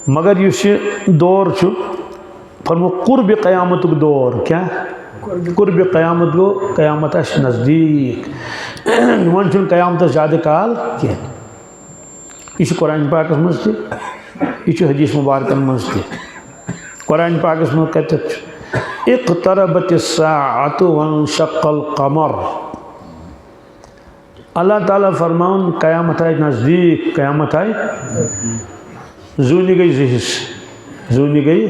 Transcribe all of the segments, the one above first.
मगर इस दौर फरमो कुर्ब क़यामत दौर क्या कुर्ब क़यामत गो क़यामत नज़दीक वन क़यामत ज़्यादा काल कह यह कुरान पाक मज यह हदीस मुबारक मज कुरान पाक मज कत इक़्तरबत अस्साअतु वंशक़्क़ल क़मर अल्लाह ताला फरमान क़यामत आए नज़दीक क़यामत आए जूनी गई जिहिस जूनी गई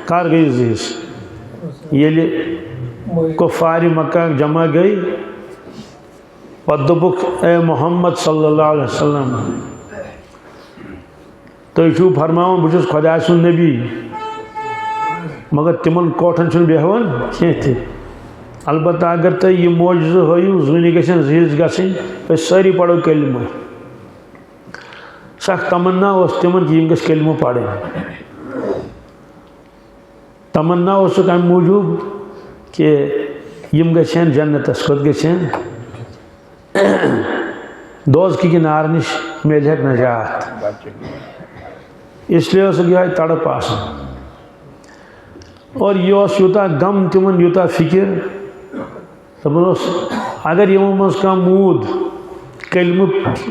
कार गई जिहिस ये कुफ़ार मक्का जमा गई पदुक ए मोहम्मद सल्लल्लाहु अलैहि वसल्लम तो फरमान बहुत खुदा सुन नबी मगर तिमन कोठन बेहवन कह अलबत् अगर तुम यह मोजज़ हयू जूनी गन जिहिस गई सारी पढ़ो कलिमा सख तमन्ना तिमन कि गस कलिमा पढ़ तमन्ना अम मूजूब कि यम गन जन्नतस कत गन दोज़की की नार नश मिल नजात इसलिए यह तड़प और यह यूता गम तिमन यूता फिक्र दपन अगर यमो मज कह मूद कलम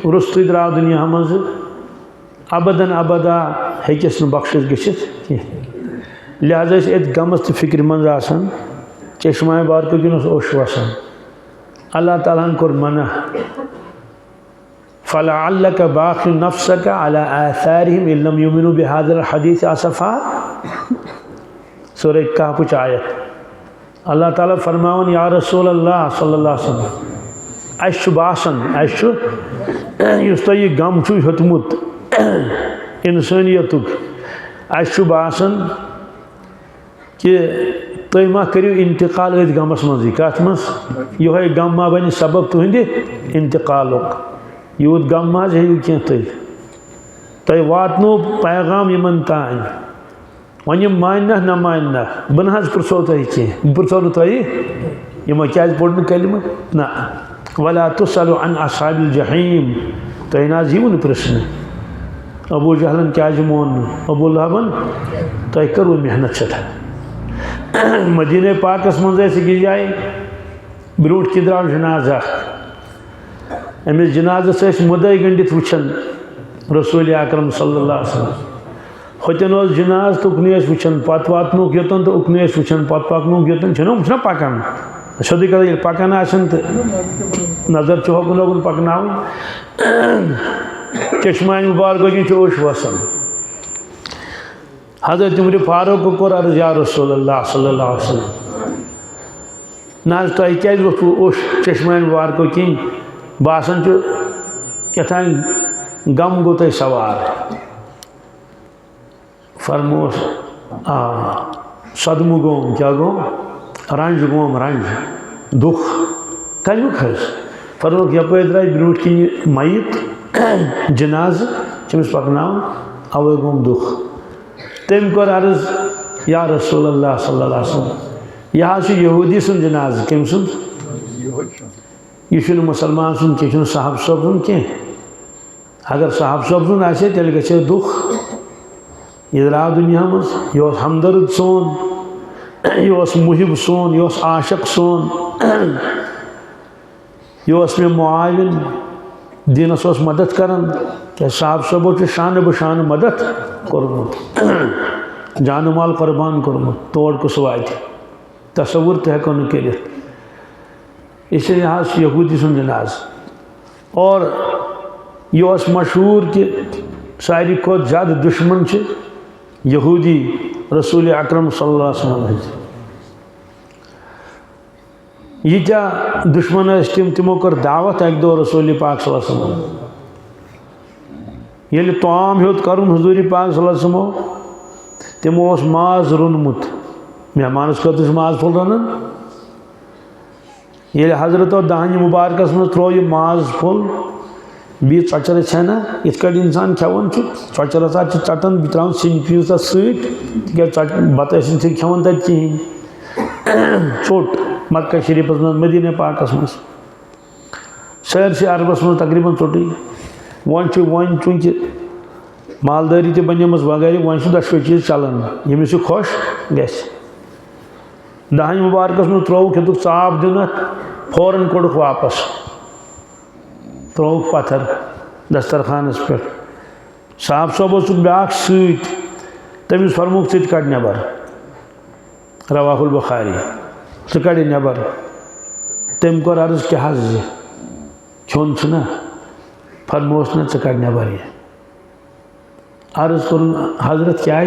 रुस्त द्राव दुनिया मज अबदन अबदा हेकिस बख्शिश गि लिहाजा ये गमस तो फिक्र मज चश्मा बारको किन ओश वसान अल्लाह ताला कोर मना फलअल्लक बाक़ि नफ्सक अला आसारिहिम इन लम युमिनु बिहाज़िल हदीस असफ़ा सूरह कहफ आयत अल्लाह ताला फरमावन या रसूल अल्लाह सल्लल्लाहु अलैहि वसल्लम अश बासन अश युस तो यह गम हेतमुत इंसानियतुक अश बासन कि तुम मा करियो इंतकाल अथ गमस मज कत मज यह गम मा बन सबब तुंद इंतकालुक यूत गम मज हेयू कह तुम वातनो पैगाम यमन तान वन मानना न मानना बन पुरसो तुह कह पुरसो नो तुह यमो क्या पोड़ कलिमा ना वला तुसअलु अन अस्हाबिल जहीम तुह ना यीवु प्रश्न अबू जहलन क्या मोन अबू लहबन तुह करो मेहनत सथा मदीने पाकस मज जाए ब्रूट कि द्राव जनाजा अमिस जनाजस मुदई गंडित वुचन रसूल अकरम सल्लल्लाहु अलैहि वसल्लम होतन जनाज तो उकन वुचन पत वातनुक योतन तो उकन वुचन पत पकनुक योतन छा पकान सदी कद पकान तो नजर होकन लोगन पकन चश्मा मुबारक कि ओश वसान हज़रत उमर फारूक कोर अर्ज़ या रसूलल्लाह सल्लल्लाहु अलैहि वसल्लम ना तुह क्या ओश चश्मा मुबारक किन बासन क्या गम गो तुह सवार फरमोस सदमु गोम क्या गोम रंज गोम रंज दुख कमुक फरमोक यप द्राय ब्रूट किन मयत जनाज चमिस पकन अवे गोम दुख तम कोर अर्ज़ या रसूलल्लाह सल्लल्लाहु अलैहि वसल्लम यह यहूदी सुन जनाज कम सुन यह मुसलमान सुन कह साहब सब सुन कह अगर साहब सब सुन आसे तेल गे दुख यह द्राव दुनिया मज यह हमदर्द सोन यह मुहिब सोन यह आशिक सोन यह मे मुआविन दीनस मदद करान क्या साहब सबो शान बशान मदद कोर्मुत जान माल कुर्बान कोर्मुत तोड़ कुस वात तसवुर तो हेको न कर इसलिए यहाँ यहूदी सुन जनाज और यह मशहूर कि सारी खुद ज़्यादा दुश्मन यहूदी रसूल अकरम सल्लल्लाहु अलैहि वसल्लम यीत्या दुश्मन तिमो कर दावत एक दो रसूल पाक सल्लल्लाहु अलैहि वसल्लम ये तमाम हेत कर हजूर पाक सल्लल्लाहु अलैहि वसल्लम तिमो माज रोनमुत मेहमानस खत माज फुल रन ये हजरत दहन मुबारकस मज त्रो यह माज फुल बी चचर छना इत इंसान खेवान चचर हसा चटन त्रा सिन पीस सत बत खेवान तक कहें चोट मक्का शरीफ मज मदीना पाकस मज सैर से अरबस मज तकरीबन चोटी वन चूंकि मालदारी ते बनेमस वगैरह वन दशवे चीज चलान यमिस खुश गस दहन मुबारकस में त्रोक हेतुक चाप दिन फौरन कोड़क वापस त्रोक पत्थर दस्तरखानस पे साहब सोब ब्याक तमिस फरमुक च कड़ नबर रवाहुल बुखारी च कड़ नबर तम कोर अर्ज क्या चोन ना फरमोस ना च कड़ नबर ये अर्ज कर हजरत क्या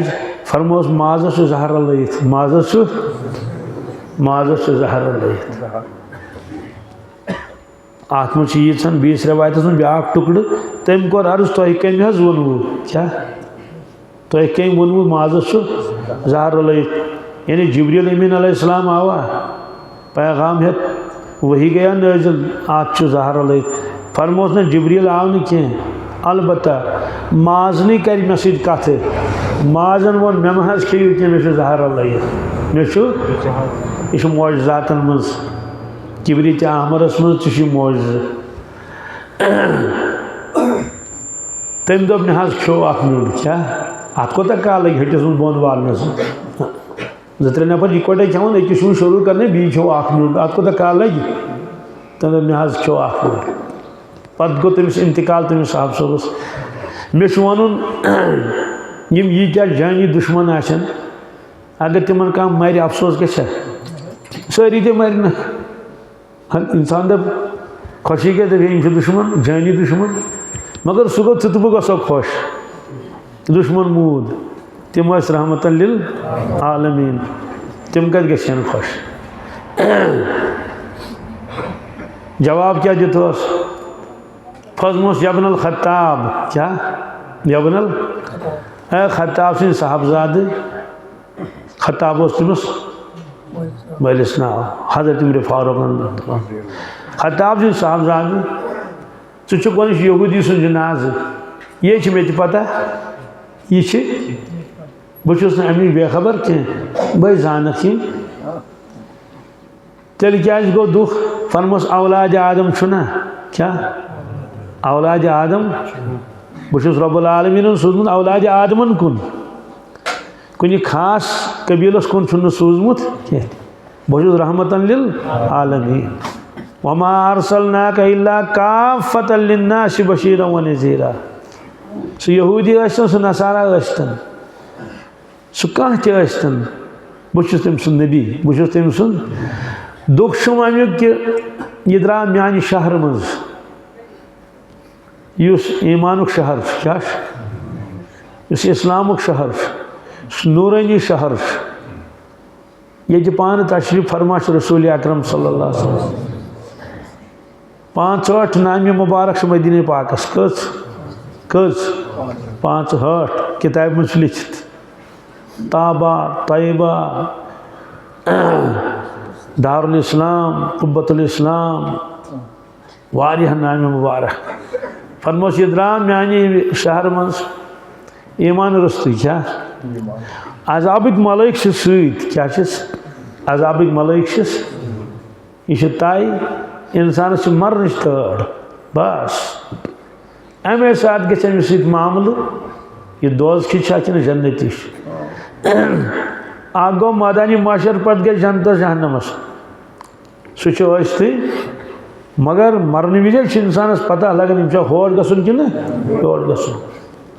फरमोस माजस जहर लयित माजस जहर लयित अत मे यीन बीस रवायत में ब्याक टुकड़ तम कोर अर्ज तुह कम वनवु क्या तुह कम वनवु माजस जहर लयित यानी जिब्रील अमीन अलैहिस्सलाम आवा पैगाम हेत वही गया नजिल अत जहर लयित फरमोस ना जिब्रील आव न कह अलबत्ता माजनी कर मे सत कथ माजन वो मे मज खेयु कह मे जहर लयित मे यह मोजातन मज किबरित अहमरस मज मोज तम दोप ना खो अख नुन क्या अत कोता काल लगे हटिस मज बोन वालनस त्रे नफर इकटे खेवान अकिस शुरू करने बी खो अख नुन अत कोता काल लगे तम दोप ना खो अख नुन पत गो तमिस इंतकाल तमिस साहब सोबस मे वन यीत्या जानी दुश्मन आसन अगर तिमन कह मर अफसोस ग सारी ते मर ना इंसान दप खुशी गई दप दुश्मन जानी दुश्मन मगर सह गो तो बह गो खुश दुश्मन मूद तम रहमत लिल आलमीन तम कत गन खुश जवाब क्या दितोस फजमोस यबनल खत्ताब क्या यबनल खत्ताब सिंह साहबजाद खत्ताब तमिस मलिस नाव हजरत उमर फारूक खत्ताब सिंह साहबजाद च वन यहूदी सुन जनाज ये मे पता यह बहुस अमिच बेखबर कह बह जानक तेल क्या गो दुख फरमोस औलाद आदम छुना क्या औलाद आदम बहुस रब्बुल आलमीन सूझमुत औलाद आदमन कुन खास कबीलस कुन सूझमुत कह बहुस रहमतन लिल आलमीन वमा अरसलनाका इल्ला काफ़तन लिन्नासि बशीरन व नज़ीरा सह यहूदी सह नसारा सह कह तन बहुस तम सुन नबी बहुस तम सुन दुख अमुक कि यह द्रा म्यान शहर मज ईमानुक शहर क्या इस्लामुक शहर नूरानी शहर ये पान तशरीफ फरमा रसूल अकरम सल्लल्लाहु अलैहि वसल्लम 5-8 नाम मुबारक मदीने पाकस कज 5-8 किताब में लिखित ताबा तैयबा दारुल इस्लाम कुब्बतुल इस्लाम वारिया नाम मुबारक फरमोस यह द्रा म्यानी शहर मज ईमान रस्त क्या अजाबिक मलाइक क्या अजाबिक मलाइक यह तय इंसान मरन तड़ बस अमे साथ गमिस मामल यह दोज़खी जन्नती गो मैदानी माशर पत गई जन्नत जहन्नमस सह मगर मरने विज इंसानस पता लगन होर गसन कि योर गसन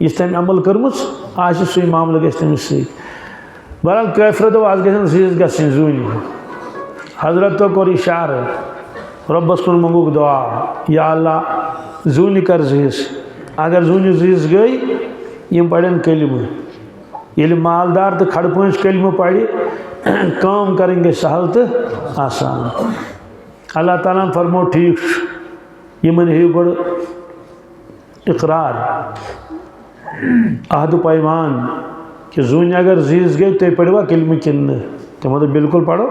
इस तम अमल कर्मुच आज सही मामल गस तमिस बहरहाल काफिर दो आज गीज गन जून हजरत तो कोर इशार रब्बस कुन मंगुक दुआ या अल्लाह जून कर जीज अगर जून जीज गई यम पड़न कलम ये मालदार तो खड़पोच कलम पढ़ काम करेंगे सहल तो आसान अल्लाह ताला फरमो ठीक यमन हे गो इकरार अहद पैमान कि जून अगर जीज गई तो पढ़वा कलम किन तमो तो बिल्कुल पढ़ो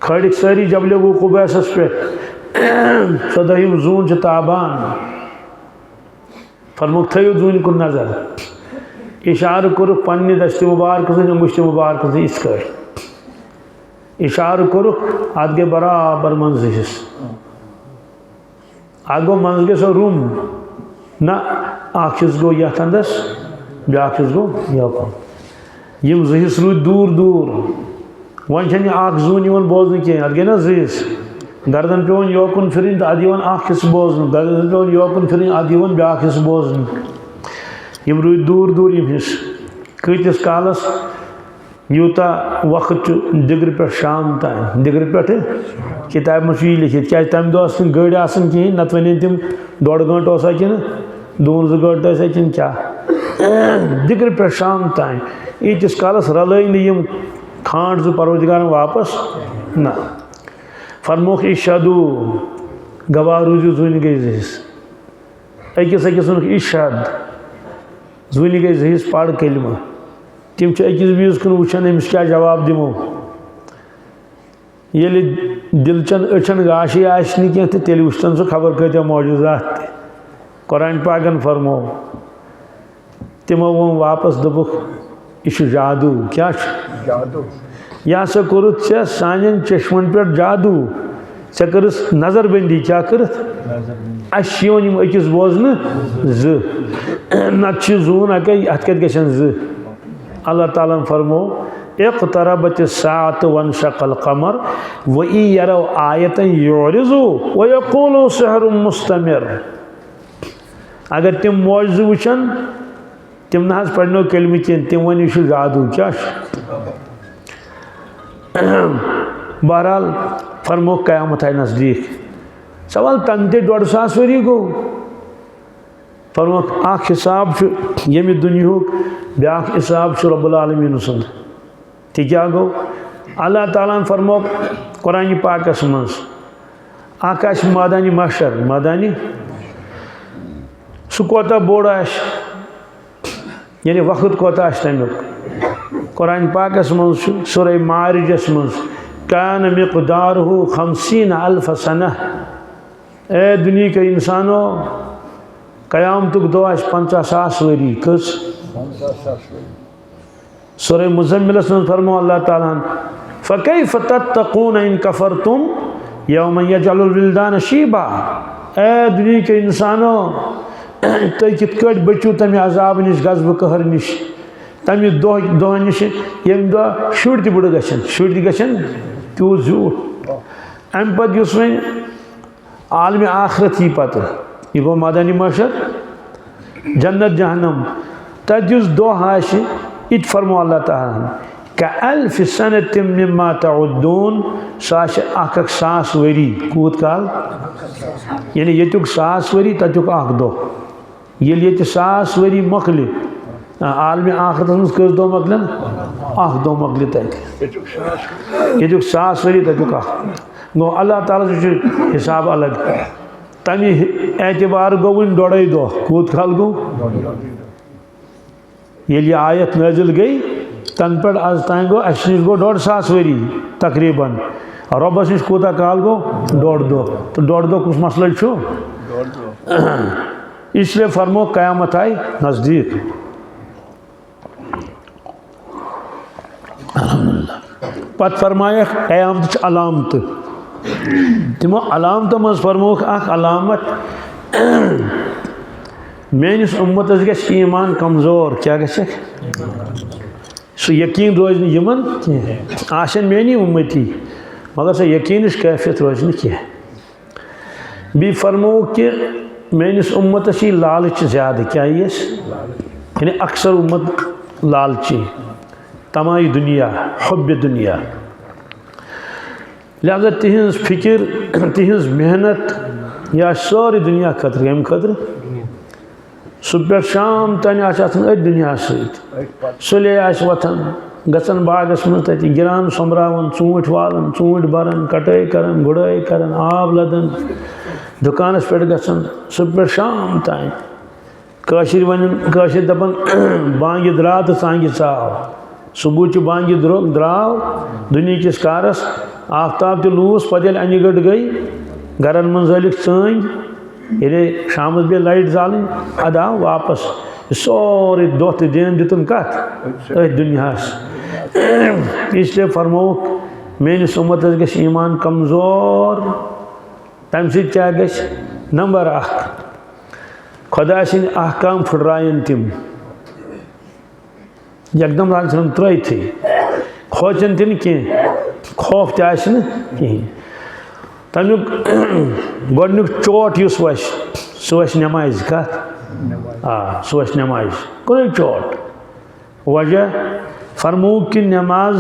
खड़ सारी जबले वकूबैसस पे 14 जून ताबान फरमुक थो जून कुन नजर इशार कोर पन्ने दस्त मुबारक मुश्त मुबारक इस इशार कोर अत गई बराबर मंजिस अत गो मंज गो रूम ना अख गो ये अंदस ब्याख गो योकुन यम जहिस रूद दूर दूर वन जून बोजन कह अत गई ना जहिस गर्दन पे योकुन फिर तो अद अख बोजन गर्दन पे योकुन फिर अद ब्याख बोजन यम रूद दूर दूर यम हिस कतिस कालस यूता वक्त दिगर पे शाम तान दिगर पे किताब मे लिखित क्या तम दह गड़ कहें नत वन तम 1.5 घंटा कि 2 घंटे कि क्या दिगर पे शाम तान यीतिस कालस रल नम खांड जो परवरदिगार वापस ना फरमोख इशादू गवाह रूजू जून गई जहिस अकिस इशाद जून गई जहिस पढ़ कलमा तम अकिस बीस कुन वुचान अमिस क्या जवाब दिमो ये दिलचन अचन गाशी आशि कह तो तेल वुचन सह खबर कत्या मौजूदात कुरान पाकन फरमो तिमो वो वापस दोपुक यह जादू क्या जादू यह सा कोर सान चश्मन पे जादू ऐ कर नजरबंदी क्या कर अकिस बोजन नत जून अत कत गन अल्लाह ताला फरमो इक़्तरबत अस्साअतु वन्शक़ल क़मर व इन यरौ आयतन युरिज़ु व यक़ूलु सिहरुम मुस्तमिर अगर तिम मौजज़ वुचन तिम ना पढ़नो कलमे कह तिम वन यह जादू क्या बहरहाल फरमो क़यामत आय नज़दीक सवाल तन ते 1.5 वरी गो फरमो अख हिसाब यमि दुनियुक ब्याख हिसाब रब्बुल आलमीन सुंद ति क्या गो अल्लाह ताला फरमो कुरान पाकस मज अख मैदानी महशर मैदानी सह कोता बोड़ यानी वक्त कोता तमुक कुरान पाकस मज सूरह मारिजस मज कान मिक़दारुहु 50,000 सनह ए दुनिया के इंसानों क़यामतुक दो 50,000 वरी कस सूरह मुज़म्मिलस में फरमो अल्लाह ताला फ़कैफ़ तत्तक़ून इन कफ़रतुम यौम यजअलुल विल्दान शीबा ए दुनिया के इंसानों तुम कित बचू तमें अजाब नश गज़ब कहर नश तमें दह नश यम दह शुर बुड़ गन शुर गन त्यू झूठ अम पे वन आलम आखरत यी पत यह गो मैदानी महशर जन्नत जहन्नम तत दह इत फरमो अल्लाह ताला कअल्फ सनतिम मिम्मा तउद्दून सह 1,000 वरी कूत काल यानी येतुक 100 वरी ततुक अख दह ये 100 वरी मकल आलम आखरत मज कस दह मकलन अख दह मकल तक येतुक 100 वरी ततुक अख गो अल्लाह ताला हिसाब अलग तमे एतबार गो वन 1.5 दह कूत काल गो ये आयत नाजिल गई तन पे आज तान गो अस नश गो 150 वरी तकरीबन रबस नश कूता काल गो 1.5 दह तो 1.5 दह कुस मसल इसलिए फरमो क़यामत आय नज़दीक पत फरमाया क़यामत अलामत तमो अलामत मज फरमो अलामत मेनिस उम्मतस गछ ईमान कमजोर क्या गछ सह यकीन रोज यमन आशन मेनी उम्मती मगर सह यकीनिश कैफियत रोज कह बी फरमो कि मेनिस उम्मतस यह लालच ज़्यादा क्या यानी अक्सर उम्मत लालची तमाई दुनिया हब्ब दुनिया लिहाजा तिहंज फिक्र तिहंज मेहनत या सारी दुनिया खतर अम खतर सुबह शाम तान दुनिया सुले वथन गन बागस मज तत गिरान सोमरावन चूंट वालन चूंट बरन कटाई करन गुड़ाई करन आब लदन दुकानस पे गन सुबह शाम तान काशिर वन काशिर दपन बांगि द्रा तो सांगि चाव सुबह बांगि द्राव दुनिया किस कारस आफ्ताब तो लूस पद अन गड़ गई गरन मन जलिक चंग ये शाम बे लाइट जालन अद आव वापस सोरे दह तो दिन दितुन कत दुनिया इसलिए फरमो मेनिस उम्मतस गछ ईमान कमजोर तम क्या गछ नंबर 1 खुदा सिंह अहकाम फुटरायन तिम एकदम राजन त्रथ खोचन तिन कह खौफ तह तमुक गोडनुक चोट सह नमाज कत सह नमाज कुन चोट वजह फरमू कि नमाज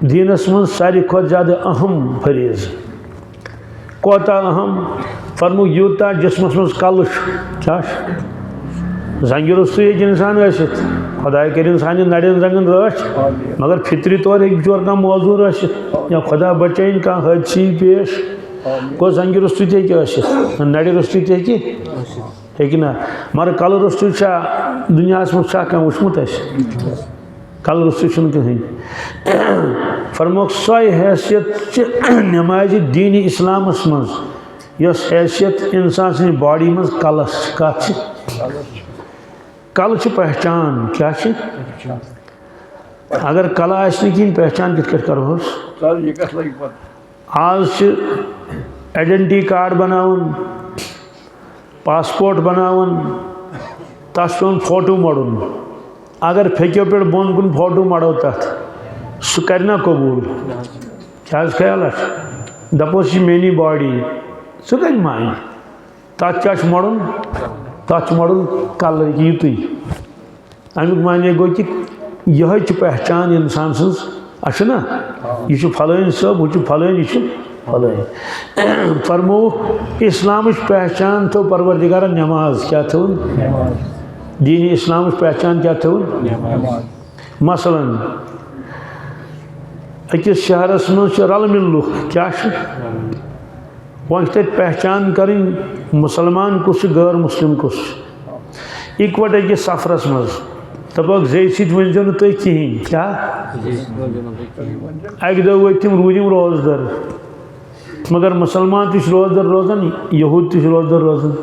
दीनस मं सारी खुद ज़्यादा अहम फरीज कोता अहम फरमू यूता जिसमस मं कल क्या जंग रुस्तु इंसान खुदा कर सान नड़न जंगन रच मगर फितरी तौर बिचोर कह मौजूर या खुदा बचाइन कह हादसी पेश गो जंग रुस्तु नड़ रुस्तु हे ना मगर कल रुस्तु दुनिया मह कह वुचमुत कल रुस्तु कहीं फरमोक सो हैसियत नमाज दीन इस्लामस मज यस हैसियत इंसान सि बॉडी मज कलस कत कल पहचान क्या अगर कल आन पहचान कित करोस आज आइडेंटिटी कार्ड बनावन पासपोर्ट बनावन तस पे फोटो मड़न अगर फेक्यो पे बोन कुन फोटो मड़ो तथ सह कर कबूल क्या ख्याल दपोस मेनी बॉडी सह कर मान तथ क्या मड़न तथ मड़न कल युत अमुक माने गो कि यह पहचान इंसान सना यह फलान सब वह फलान यह फलान फरमो इस्लाम पहचान थो परवरदिगार नमाज क्या थो दीन इस्लाम पहचान क्या थो मसलन अकिस शहरस मज रल मिल लुख क्या वह पहचान कर मुसलमान कुछ गैर मुस्लिम कुछ इकवट अकिस सफरस मज दपक जे वो नो तुम कहें क्या अक दो वो तम रूदिम रोजदर मगर मुसलमान रोजदर रोजान यहूद रोजदर रोजान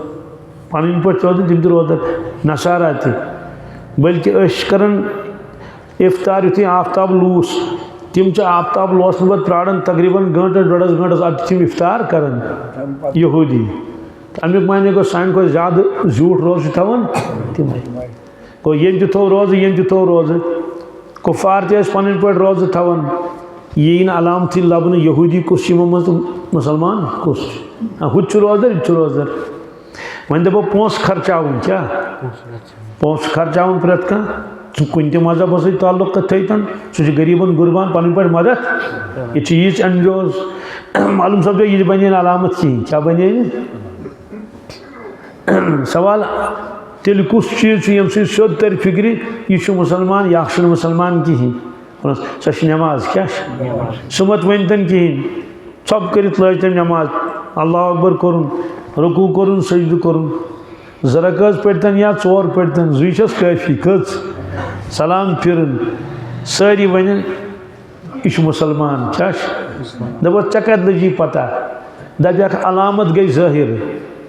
पन पे रोजान तम रोजदर नसारा बल्कि करान इफ्तार युथ आफ्ताब लूस तम आफ्ताब लोस पे प्राड़न तकरीबन घंटस डोड़स घंटस अब तम इफ्तार करान यहूदी अमुक माने गो सान को ज्यादा झूठ रोज थवान तम गो यम थो रोज यम थो रोज कुफार पन पे रोज थवान यह अलामत लबन यहूदी कुछ मज मुसलमान कुछ हुत रोजदर यह रोजदर वन दपो पोस खर्चावन क्या पोस खर्चावन प्रेत कह कुन तह मजहब सत ताल्लुक थन सह गरीबन गुरबान पन पे मदद यह यीज अनजोज मालूम सपदो यह बने अलामत कहें क्या बने सवाल तेल कुछ चीज यम सोद तर फिक्र यह मुसलमान या मुसलमान कहें सह नमाज क्या सह मत वन तन कहें सब कर लज तम नमाज अल्लाह अकबर कोरुन रुकू कोरुन सजद कोरुन जरकज पड़तन या चोर पड़तन जुस काफी कच सलाम फिरन सारी वन यह मुसलमान क्या दप चे कत लगी पता दप अलामत गई जाहिर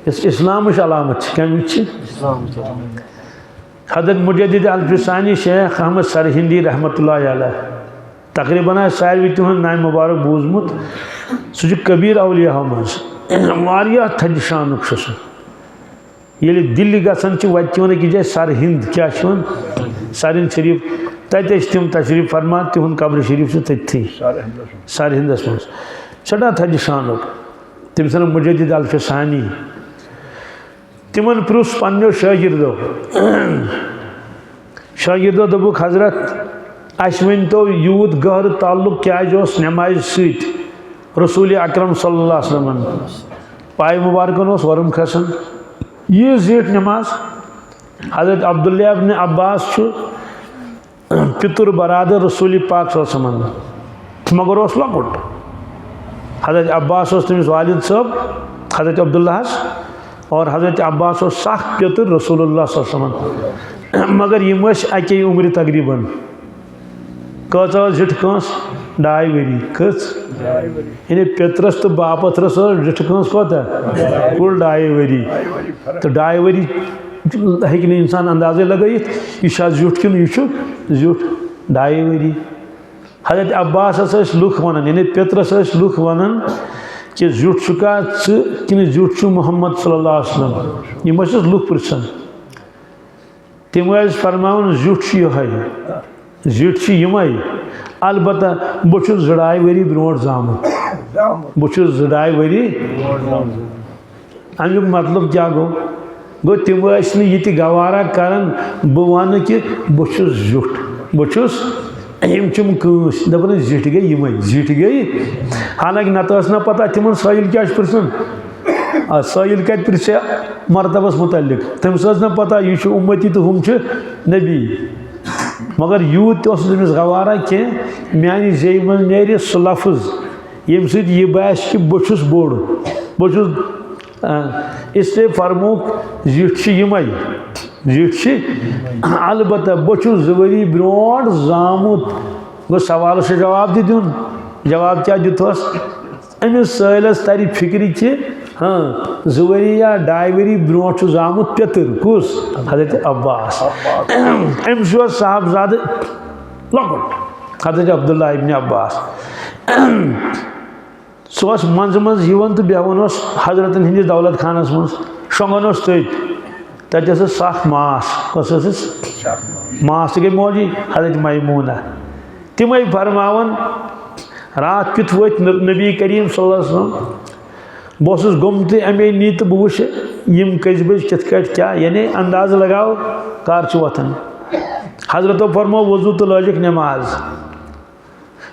इस्लाम अलामत कम हजरत मुजद्दिद अल-फ़सानी शेख अहमद सरहिंदी रहमतुल्लाह अलैह तकरीबन सारे तुहद नाम मुबारक बूजमुत सह कबीर अवलिया मज थज शान ये दिल्ली गसान वत वन कि जाए सरहिंद क्या सरहिंद शरीफ तत तम तशरीफ फरमा तिहुद कब्र शरीफ तथी सरहिंदस मज सड़ा थज शान तम सन मुजद्दिद अल-फ़सानी तिमन प्रुस पन्नो शागिर्दो दोपुक हजरत अस वन तो यूत गहर ताल्लुक क्या नमाज सत रसूल अकरम सल्लल्लाहु अलैहि वसल्लम पाय मुबारकन वरम खसान यह जेठ नमाज हजरत अब्दुल्लाह इब्न अब्बास पितुर बरादर रसूल पाक सल्लल्लाहु अलैहि वसल्लम मगर लकुट हजरत अब्बास तमिस वालिद साहब हजरत अब्दुल्लाह और हजरत अब्बास सख पितुर रसूलुल्लाह सल्लल्लाहु अलैहि वसल्लम मगर यम अके उम्र तकरीबन कच जिठ कंस 2 वरी कच यानी पितरस तो बापथरस जिठ कंस कोता कुल 2 वरी तो 2 वरी हेक इंसान अंदाजे लगाइथ यह जुट कि जुट 2 वरी हजरत अब्बास लुख वन यानी पितरस लुख वन कि जुट चुका कि जुट मोहम्मद सल्लल्लाहु अलैहि वसल्लम यह लुक पृछन तम फरमान जुट जुट यम अलबत् बहुत 2.5 वरी ब्रो जामुत बहुत 2.5 वरी अमुक मतलब क्या गो तम ये गवारा करान बह वन कि बहुत जुट बहुस कस दपान जिट गई जिट गई हालांकि नत ना पता तिमन साहिल क्या पृछन साहिल कत पृछ मरतबस मुतलिक तमिस ना पता यह उम्मती तो हम नबी मगर यूत तमिस गवारा कह मानी जे मन नेर सह लफ्ज यम सह बास कि बहुस बोड़ बहुस इसलिए फरमोक जिट जिट अलबत् बहुस 2 वरी ब्रो जामुत गो सवाल से जवाब दिन जवाब क्या दिथस अमिस साहिलस तर फिक्र कि हाँ 2 वरी या 2.5 वरी ब्रो जामुत पेतर कुस हजरत अब्बास अमिस साहबजाद लकुट हजरत अब्दुल्ला इब्न अब्बास सह मंज मंज तो बेवन हजरतन हंदिस दौलत खानस मज शोंगन तत सख मास कस मास गई मौजी हजरत मैमूना तम फरमावन रात कित वो नबी करीम सल्लल्लाहु अलैहि वसल्लम बस गुम तो अमे नी तो बह वुश यम कस बज कित क्या यानी अंदाज लगाओ कर वथन हजरत फरमो वजू तो लजिक नमाज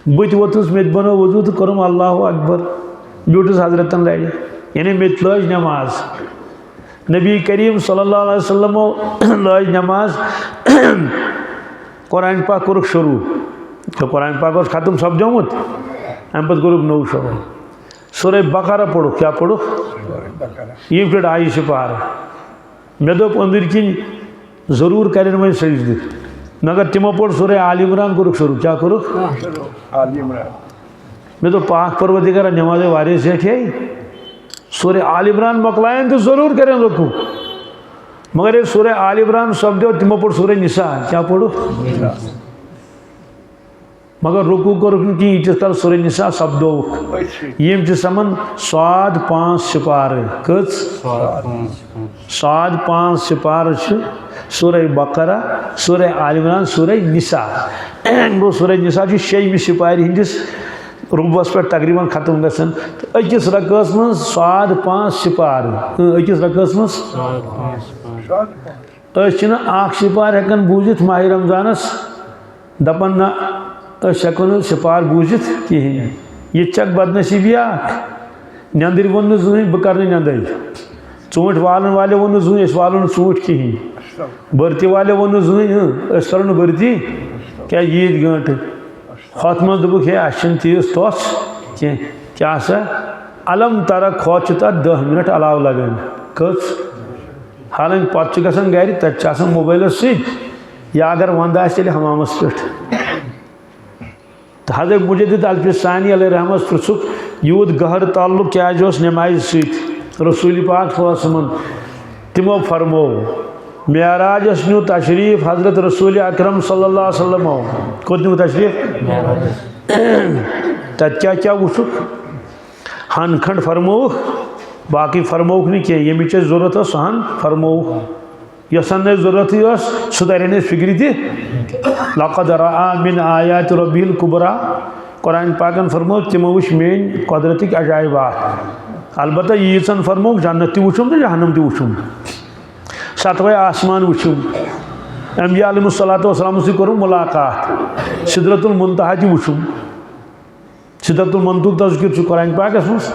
बुत वोतुस मे बनो वजू तो कर्म अल्लाह अकबर ब्यूटस हजरतन लड़े यानी मे लज नमाज नबी करीम सल्लल्लाहु अलैहि वसल्लम लज नमाज कुरान पाक कोरुक शुरू तो कुरान पाक खत्म सपदोमुत अम पे कोरुक नौ शुरू सूरह बकरा पढ़ो क्या पढ़ो ये पे आई सिपार मे दोप अंदर किन जरूर करें वह सजद मगर तिमो पढ़ सूरह आल इमरान कोरुक शुरू क्या कोरुक आल इमरान मे तो पाक परवदिगार नमाज वारे सेठे सूरह आल इमरान मकलायन तो जरूर करें रुकू मगर ये सूरह आल इमरान सपदो तिमो पढ़ सूरह निसा क्या पढ़ो मगर रुकू कोरुक कि इस कल सूरह निसा सपदो यम समन स्वाद 5 सिपार कच स्वाद 5 सिपार सूरह बकरा सूरह आल इमरान सूरह निसा गो सूरह निसा 6 सिपार हंदिस रुबस पे तकरीबन खत्म गसन अकिस रकस मन स्वाद 5 सिपार अकिस रकस मन अख सिपार हेकन बूझित माह रमजानस दपन ना हेको सिपार बूझित कहें यह चक बदनसीबिया नंदर वो जुन बह कर नंदर चूंट वालन वाले वो जुन वालो चूंट कहें बरती वाले वो जुन करो बरती क्या ईद गंट हथ मज दोक हे अन तीस तोस क्या सा अलम तरा खोत तथ 10 मिनट अलाव लगान कच हालांकि पत् गसान गर तत मोबाइल सत या अगर वंद आल हमामस पे तो हजरत मुजद्दिद अल-फिसानी अलैहि रहमत पृछुक यूत गहर ताल्लुक क्या नमाज सत रसूल पाक सल्लल्लाहु अलैहि वसल्लम तिमो फरमो मेराज न्यू तशरीफ हजरत रसूल अकरम सल्लल्लाहु अलैहि वसल्लम कोत न्यू तशरीफ तत क्या वुचुक हन खंड फरमोक बाकी फरमोक नहीं किया यम जरूरत हन फरमोक यसन जरूरत सह तर फिक्र लक़द रआ मिन आयात रब्बिल कुबरा कुरान पाकन फरमो तिमो वुच मेन कुदरतिक अजायबात अलबत्ता यीचन फरमोक जन्नत ति वुचुम तो जहन्नम ति वुचुम 7वें आसमान वुचुम अंबिया अलैहिस्सलातु वस्सलाम से करूँ मुलाकात सिदरतुल मुंतहा ति वुचुम सिदरतुल मुंतहा तज़किर कुरान पाकस मज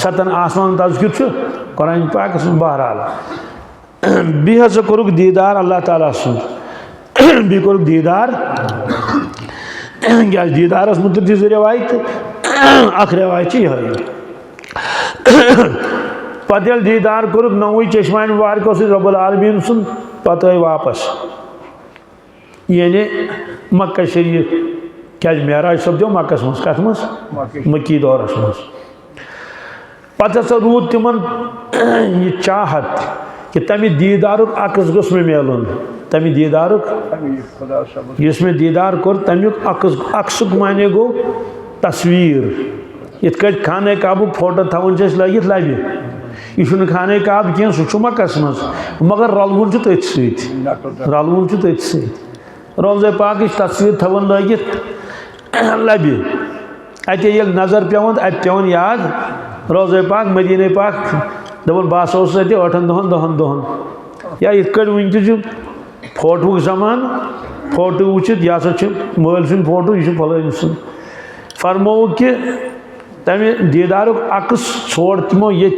7 आसमान तज़किर कुरान पाकस मज बहरहाल बी हसा कोरुक दीदार अल्लाह ताला सुन बी कोरुक दीदार क्या दीदारस मुतल्लिक़ रिवायत अख रिवायत यह पत दीदार कोरुक 9 चश्मान मुबारक रब्बुल आलमीन सुन पत वापस यानी मक्का शरीफ क्या मेराज सपदो मक्कस मज कत मज मक्की दौरस मज पत हसा रूद तिमन यह चाहत कि तमि दीदारुक अक्स गोस मे मिलुन तमि दीदारुक इसमें दीदार कोर तमिक अक्सुक माने गो तस्वीर इत खाने काबू फोटो थवन लगित लबि यह खाने काब कह सह मक्कस मज मगर रलवन तथ रलवन तथ रोज़े पाक तस्वीर थवन लगित लबि अत ये नजर पेवन अत पेवन याद रोज़े पाक मदीने पाक दपन बस 8 दहन 10 दहन या इत वन फोटो जमान फोटो वुचित यह मल सुन फोटो यह फलान सुन फरमो कि तमें दीदार अक्स छोड़ तमो ये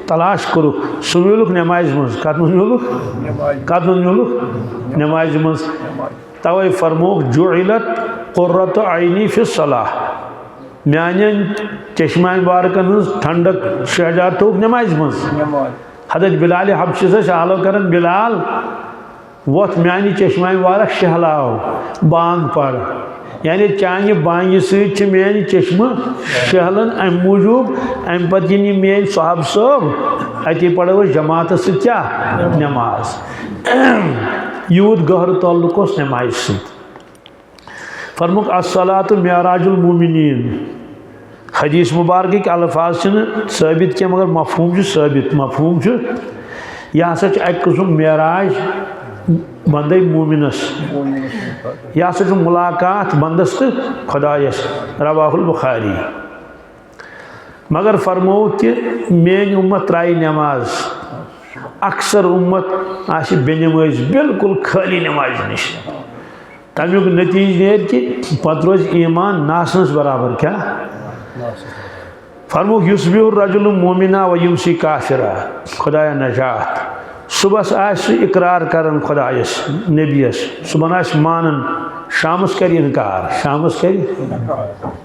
तलाश करो सह मिलुक नमाज मज कत मिलुक नमाज मज तवे फरमोक जुइलत कुर्रतु ऐनी फि सलाह म्यान चश्मान बारकन ठंडक शहजार तो नमाज मज हजरत बिलाल हबशी आलो कर बिलाल वोत म्यान चश्मान बारक शहलाव बांग पढ़ यानी चान बांग सह मेन चश्म शहलन अम मूजूब अम पे मेन साहब सब अति पढ़ो जमात क्या नमाज यूत गहर ताल्लुक नमाज सत फरमुक अस्सलातु मेराजुल मोमिनीन हदीस मुबारक अल्फाज साबित क्या मगर मफहूम साबित मफहूम यह हसा अक कस्म मेराज बंदे मोमिनस यह हसा मुलाकात बंदस तो खुदायस रवाहुल बुखारी मगर फरमो कि मेन उम्मत त्राई नमाज अक्सर उम्मत आशि बेनमाज बिल्कुल खाली नमाज नश तमुक नतीज नेर कि पत रोज ईमान नासनस बराबर क्या फरमुक युस्बिहुर रजुल मोमिना व युमसी काफिरा खुदाया नजात सुबह आस इकरार करन खुदायस नबियस सुबह मानन शामस कर इनकार शामस कर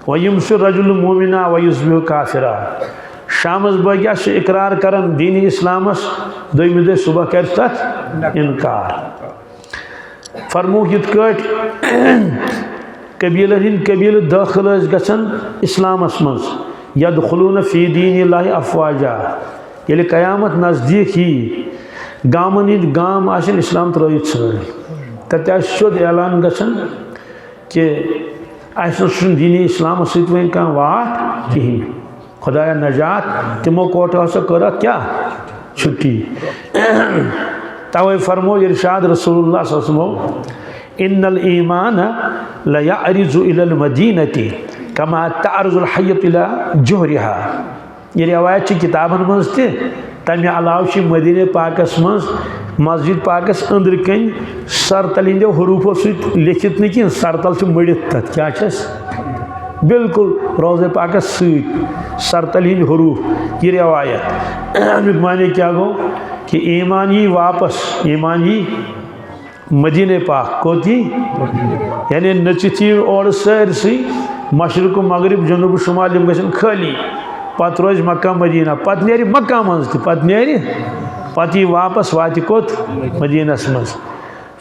व युमसी रजुल मोमिना व युस्बिहु काफिरा शामस बग्या इकरार करन दीन इस्लामस दोम दह सुबह कर तथ इनकार फरमुक इत कबील हिंद कबील दाखिल गसन इस्लामस मज यदखुलून फी दीनिल्लाहि अफवाजा ये कयामत नज़दीक ही गामन हिंद गाम आशन इस्लाम त्रयित सन तत शुद्ध ऐलान गसन कि दीन इस्लाम सत वन कह वाट कहीं खुदाया नजात तमो कोट कर क्या छुट्टी तवे फरमो इरशाद रसूलुल्लाह सल्लल्लाहु अलैहि वसल्लम इन्नल ईमान ला यअरिजु इलल मदीनति कमा तअरजुल हय्यत इला जुहरिहा ये रिवायत किताबन मज तमे अलाव मदीने पाकस मज मस्जिद पाकस अंदर कन सरतल हिंदो हरूफो सत लिखित न कि सरतल मड़ित तथ क्या बिल्कुल रोज़े पाकस सत सरतल हिंद हरूफ ये रिवायत अमिक माने क्या गो कि ईमान ही वापस ईमान ही मदीने पाक कोती यानी नचिथी और सरसी मशरक मगरब जनूब शुमाल गन खाली पत रोज मक्का मदीना पत नेरि मक्का मज पत नेरि पत यी वापस वाति कोत मदीनस मज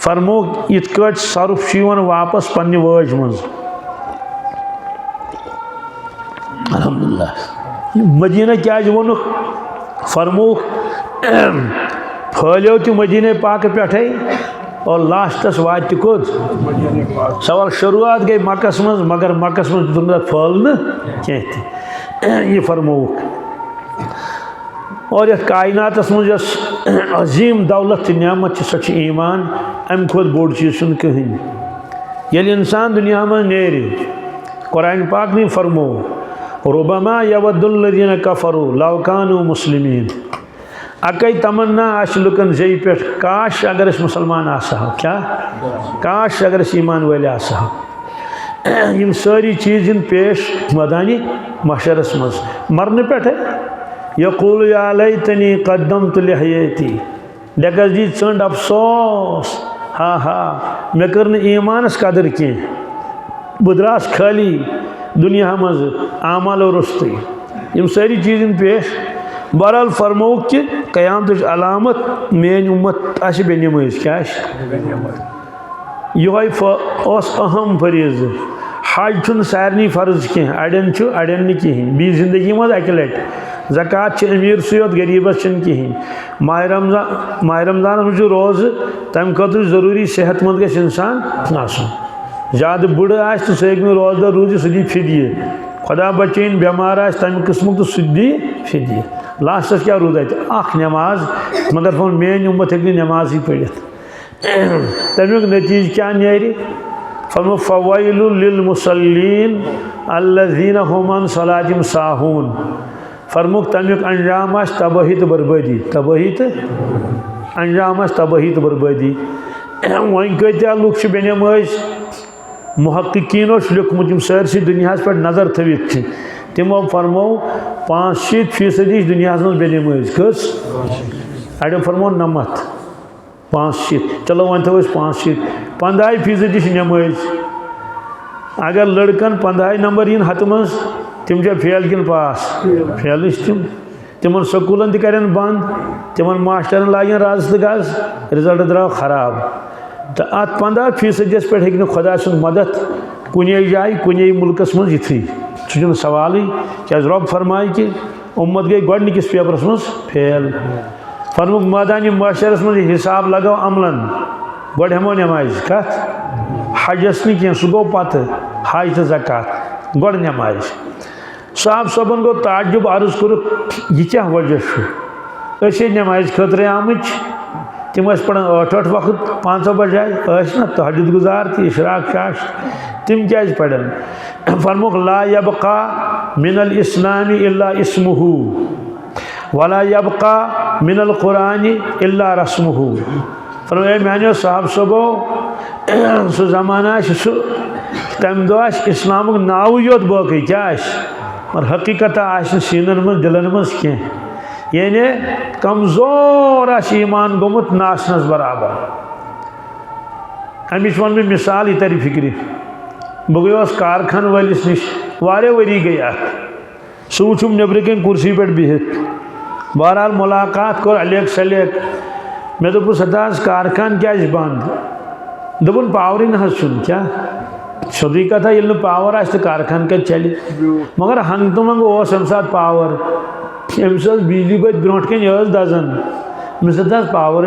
फरमो इत कट सर्फ वापस पन्ने वाज मज अल्हम्दुलिल्लाह मदीना क्या वोनुक फरमो फैलो तो मदीने पाक पे और लास्टस वात कोत सवाल शुरुआत गई मक्कस मज मगर मक्कस मज तुम फल कह ये फरमो और यह कायनात मज अजीम दौलत नियामत सच ईमान अम खुद बोड़ चीज कहें ये इंसान दुनिया में नेर कुरान पाक ने फरमो रुबमा यवद्दुल्लज़ीना कफ़रू लौ कानू मुस्लिमीन अकई तमन्ना आश लुकन जई पे काश अगर मुसलमान आसा क्या काश अगर ईमान वाले आसा यम सारी चीज़ पेश मदानी महशरस मज मरने पे यक़ूल या लैतनी क़द्दमतु लिहयती डकस दी चंड अफसोस हा हा मे कर ईमानस कदर कह बुद्रास खाली दुनिया मज आमाल रुस्त यम सारी चीज़ पेश बहरहाल फरमो कि क़यामत अलामत मेन उम्मत आश बेनमाज क्या यह अहम फरीज हज सारे फर्ज कह अड़न अड़न कहें बी जिंदगी मज अक लट ज़कात अमीर योत गरीबस कहें माह रमजान रोज़ तम खतर ज़रूरी सेहतमंद गंसान ज़्यादा बुढ़ तो सह रोज़दार रूज सह दी फिदिये खुदा बचन बेमार आ तम किस्म तो सुदी फिदी लास्टस क्या रूद अख नमाज मगर फोन मेन उम्मत हेक नमाज ही पढ़ित तमिक नतीज क्या नीर फरमो फवैलुल लिल मुसल्लीन अल्लज़ीना हुम अन सलातिहिम साहून फरमुक तमिक अंजाम तबाही तो बर्बादी तबाही तो अंजाम तबाही तो बर्बादी वन कत्या लुक बेनमाज मुहक्कीनो लिखमुत सरसी दुनिया पे नजर थवित तमो फरमो 65% दुनिया मज बेनमाज कस अड़ो फरमो 95 चलो वन थो 15% नमाज अगर लड़कन 15 नंबर इन हथ मज तम फेल किन पास फेल तिमन स्कूलन तक बंद तिमन मास्टरन लागन राज तो गज रिजल्ट द्राव खराब तो अत 15% पे हे खुदा सुन मदद कुने जाए कुने मुल्कस मज यथी सह सवाल क्या रब फरमाए कि उम्मत गई गोडनिकिस पेपरस मज फेल फरमुक मैदान माशरस मज हिसाब लगाओ अमलन गोड हमो नमाज कत हजस नी सह गो पत हज तो ज़कात गोड नमाज साहब सबन गो ताजुब अर्ज कर यह क्या वजह नमाज खतर आम तम पढ़ान 8 वक्त 5 बजाय ना तहज्जुद गुजार थी इशराक शाश तम क्या पढ़न फरमुक ला यबका मिनल इस्लामी इल्ला इस्मुहु वला यबका मिनल कुरानी इल्ला रस्मुहु फरमाया मानो साहब सबो सह जमाना तम दो इस्लामुक नाव योत बाकी क्या और हकीकत सीनन मज दिलन मज कह यानी कमजोर ईमान गोमुत नासनस बराबर अमिश वन मैं मिसाल यह तरी फिक्र बह गयोस कारखान वालिस नश वारे वरी गई सह वुचुम नबर कन कुर्सी पे बिहित बहरहाल मुलाकात कर अलेक सलेक मे दोपुस हताज कारखान क्या बंद दोपुन पावर ना क्या सदी कथा ये पावर आ कारखान क्या चल मगर हंग तो मंग अम सात पावर अम्स बिजली बत ब्रो कन दजान मिस पावर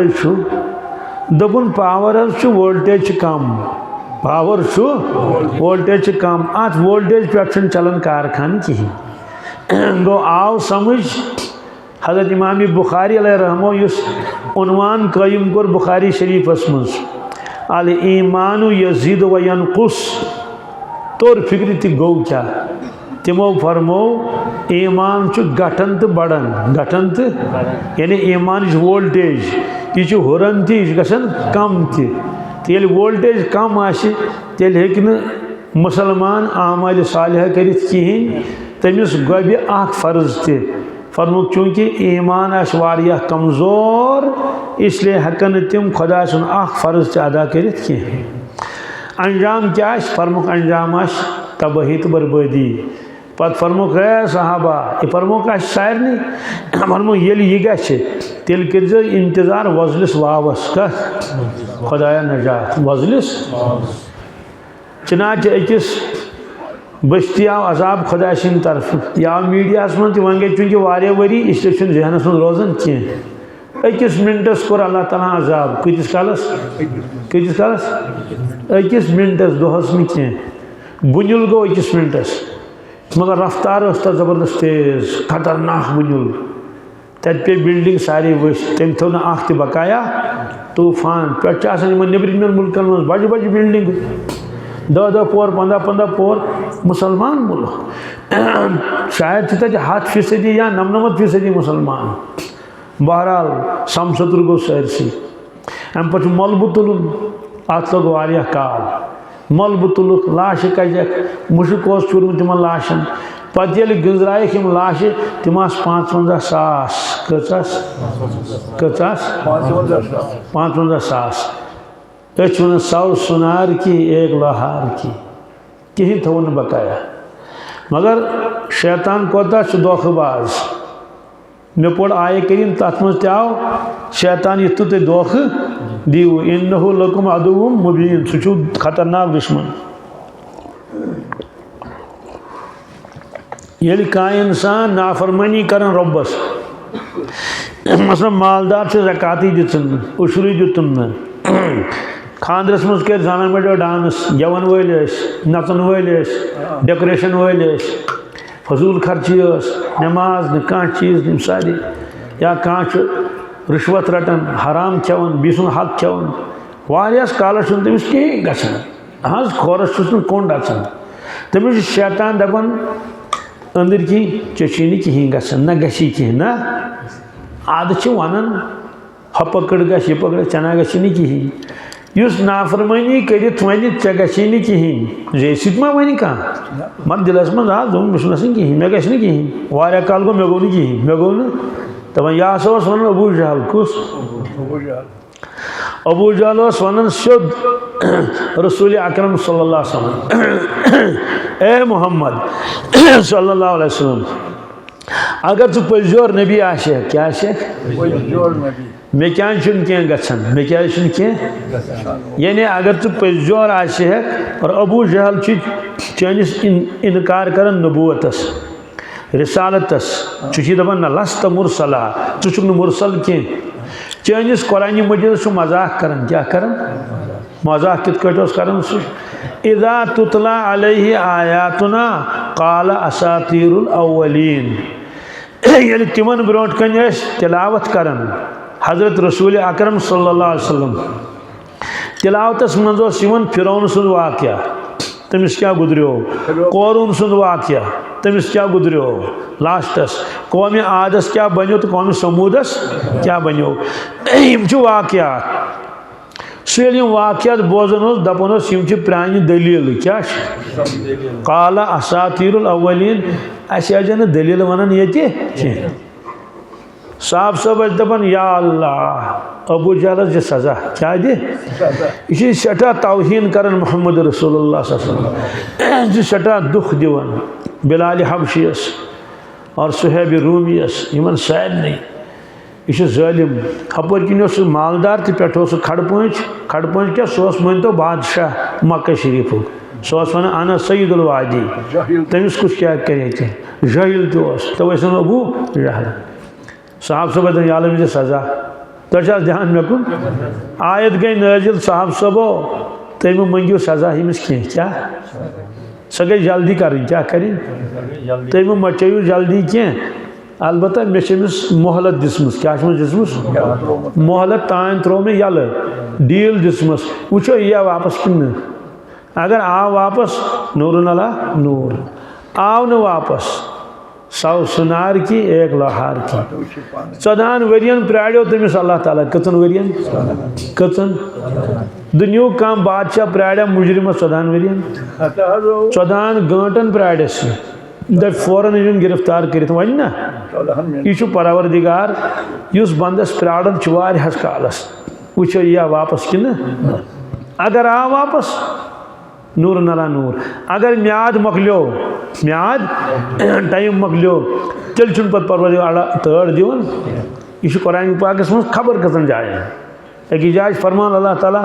दोपुन पावर वोल्टेज कम पावर वोल्टेज कम अत वोल्टेज पे चलान कारखान कहें गो आव समझ हजरत इमाम बुखारी अलैहि रहमो उन्वान कायम कोर बुखारी शरीफस मज अल ईमानु यजीद व यनकुस तोर फिक्र ति गो क्या तिमो फरमो ईमान गठन तो बढ़न गठन तो यानी ईमान वोल्टेज यह हुरन तन कम तेल वोल्टेज कम तेल हे मुसलमान आमाल सालिहा कर कहें तमिस गबि फ़र्ज फरमुक चूँकि ईमान वारिया कमज़ोर इसलिए हकन तम खुदा सुन फ़र्ज अदा कर अंजाम क्या फरमुक अंजाम तबाही तो बर्बादी पत फरमुक रे साहबा यह फरमुक सारनी फरमुक ये गि तेल कर इंतजार वजलिस वावस कत खुदाया नजात वजलिस चुनाच अकिस बस्ती आव अजाब खुदा सिंद तरफ या मीडिया मं वन गई चूँकि वारिया वरी इसलिए जहनस मं रोजान कह अकिस मिनटस कोर अल्लाह ताला अजाब कतिस कालस अकिस मिनटस दोहस न कह बुनिल गो अकिस मिनटस मगर रफ्तार तक ज़बरदस्त तेज खतरनाक बुनिल तत पे बिल्डिंग सारे वस तम थो ना बकाया तूफान पे नबरिन मुल्कन मं बज बज बिल्डिंग 10 पोर 15 पोर मुसलमान मुल्क शायद तक 7% या 99% मुसलमान बहरहाल समसतुर गो सरसी अम पे मलबु तुलन अत लग वारिया काल मलबु तुलुक लाश कजक मुश्क चूरम तिम लाशन पत ये गिंजरायक यम लाश तिम 55,000 कचास 55,000 वन 100 सुनार की 1 लोहार की कहीं थो न बकाया मगर शैतान कोता धोखबाज मे पोड़ आय करीन तथ मज आव शैतान युथ तुम धोख दीव इन्नहु लकुम अदुव्वुम मुबीन सह खतरनाक दुश्मन ये इंसान नाफरमानी कर रब्बस मसला मालदार से ज़काती दितन उशरी दितन खानदरस मज कर जाना मो डांस गेवन वल नचन वल डेकोरेशन वल फजूल खर्ची नमाज न कह चीज़ निम सारी या कह रिश्वत रटन हराम खेवन बी सुन हक खेवन वारियास कालस तमिस कहीं गसान खोरस कोंड अचान तमिस शैतान दपान अंदर की चीनी कहीं गसान ना गशी कहीं ना आदत वनान ह पकड़ गश यह पकड़ चना गशी कहीं युस नाफरमानी करित वन ऐ गशी कहीं जे मा वन कह मत दिलस मज आ दोन मुस कहीं मे गश कहीं वारिया काल गो मे गो कहीं मे गो दपान यह हसा वन अबू जहल कुस अबू जहल वन सोद रसूल अकरम सल्लल्लाहु अलैहि वसल्लम ए मोहम्मद सल्लल्लाहु अलैहि वसल्लम अगर तू पजोर नबी आशे क्या आशे मे क्या कह गसान मे क्या यानी अगर तू पजोर आशे और अबू जहल चानिस इनकार कर नबूवतस रिसालतस दपान ना लस्त मुरसला चुक मुरसल कह चानिस कुरान मजीद मजाक कर क्या कर मजाक कित कर इदा तुतला अलैहि आयातुना काल असातीरुल अव्वलीन ये तिमन ब्रोट कन तिलावत कर हजरत रसूल अकरम सल्लल्लाहु अलैहि वसल्लम तिलावतस मन फिरौन सुन वाक़या तमिस क्या गुजरियो कौरून सुन वाक़या तमिस क्या गुजरियो लास्टस कौम आदस क्या बनो तो कौम समूदस क्या बनो वाक़या सल वाक़यात बोजन दपान प्रान दलील क्या काला असातीरुल अव्वलीन अजन दलील वन ये साहब सब दपान या अल्लाह अबू जहल दि सजा क्या दि यह सठा तौहीन कर मोहम्मद रसूलुल्लाह सल्लल्लाहु अलैहि वसल्लम सठा दुख दिवन बिलाल हबशीयस और सुहैब रूमियस इन सारे यह जालिम हपर किन मालदार पे खड़पंच क्या सह मान तो बादशाह मक्का शरीफ सह वन अना सईदुल वादी तमिस कुछ क्या करे जहिल तवे अबू जहल साहब सब आलम दि सजा तुझा ध्यान मे कुन आयत गई नाजिल साहब सबो तुम मंगो सजा अमिस कह क्या सह गई जल्दी कर क्या कर तुम मचो जल्दी कह अलबत्ता मे मोहलत दिसमस क्या दिसमस मोहलत तान त्रो मे यल डील दिसमस वो यह वापस कि अगर आव वापस नूर नला नूर आव न वापस 100 सुनार की 1 लोहार की 14 वरियन प्राड़ो तमिस अल्लाह ताला कचन वरियन कचन दुनिया कम बादशाह प्राड़ा मुजरिम 14 वरियन 14 घंटन प्राड़स दप फौरन इन गिरफ्तार कर वन ना यह परवरदिगार उस बंदस प्राड़न कालस वो यह वापस कि अगर आ वापस नूर नला नूर अगर म्याद मकलो म्याद टाइम मकलो तेल पे परवरदिगार तड़ दिवन यह कुरान पाकस मज खबर कसन जाए अकी जाए फरमान अल्लाह ताला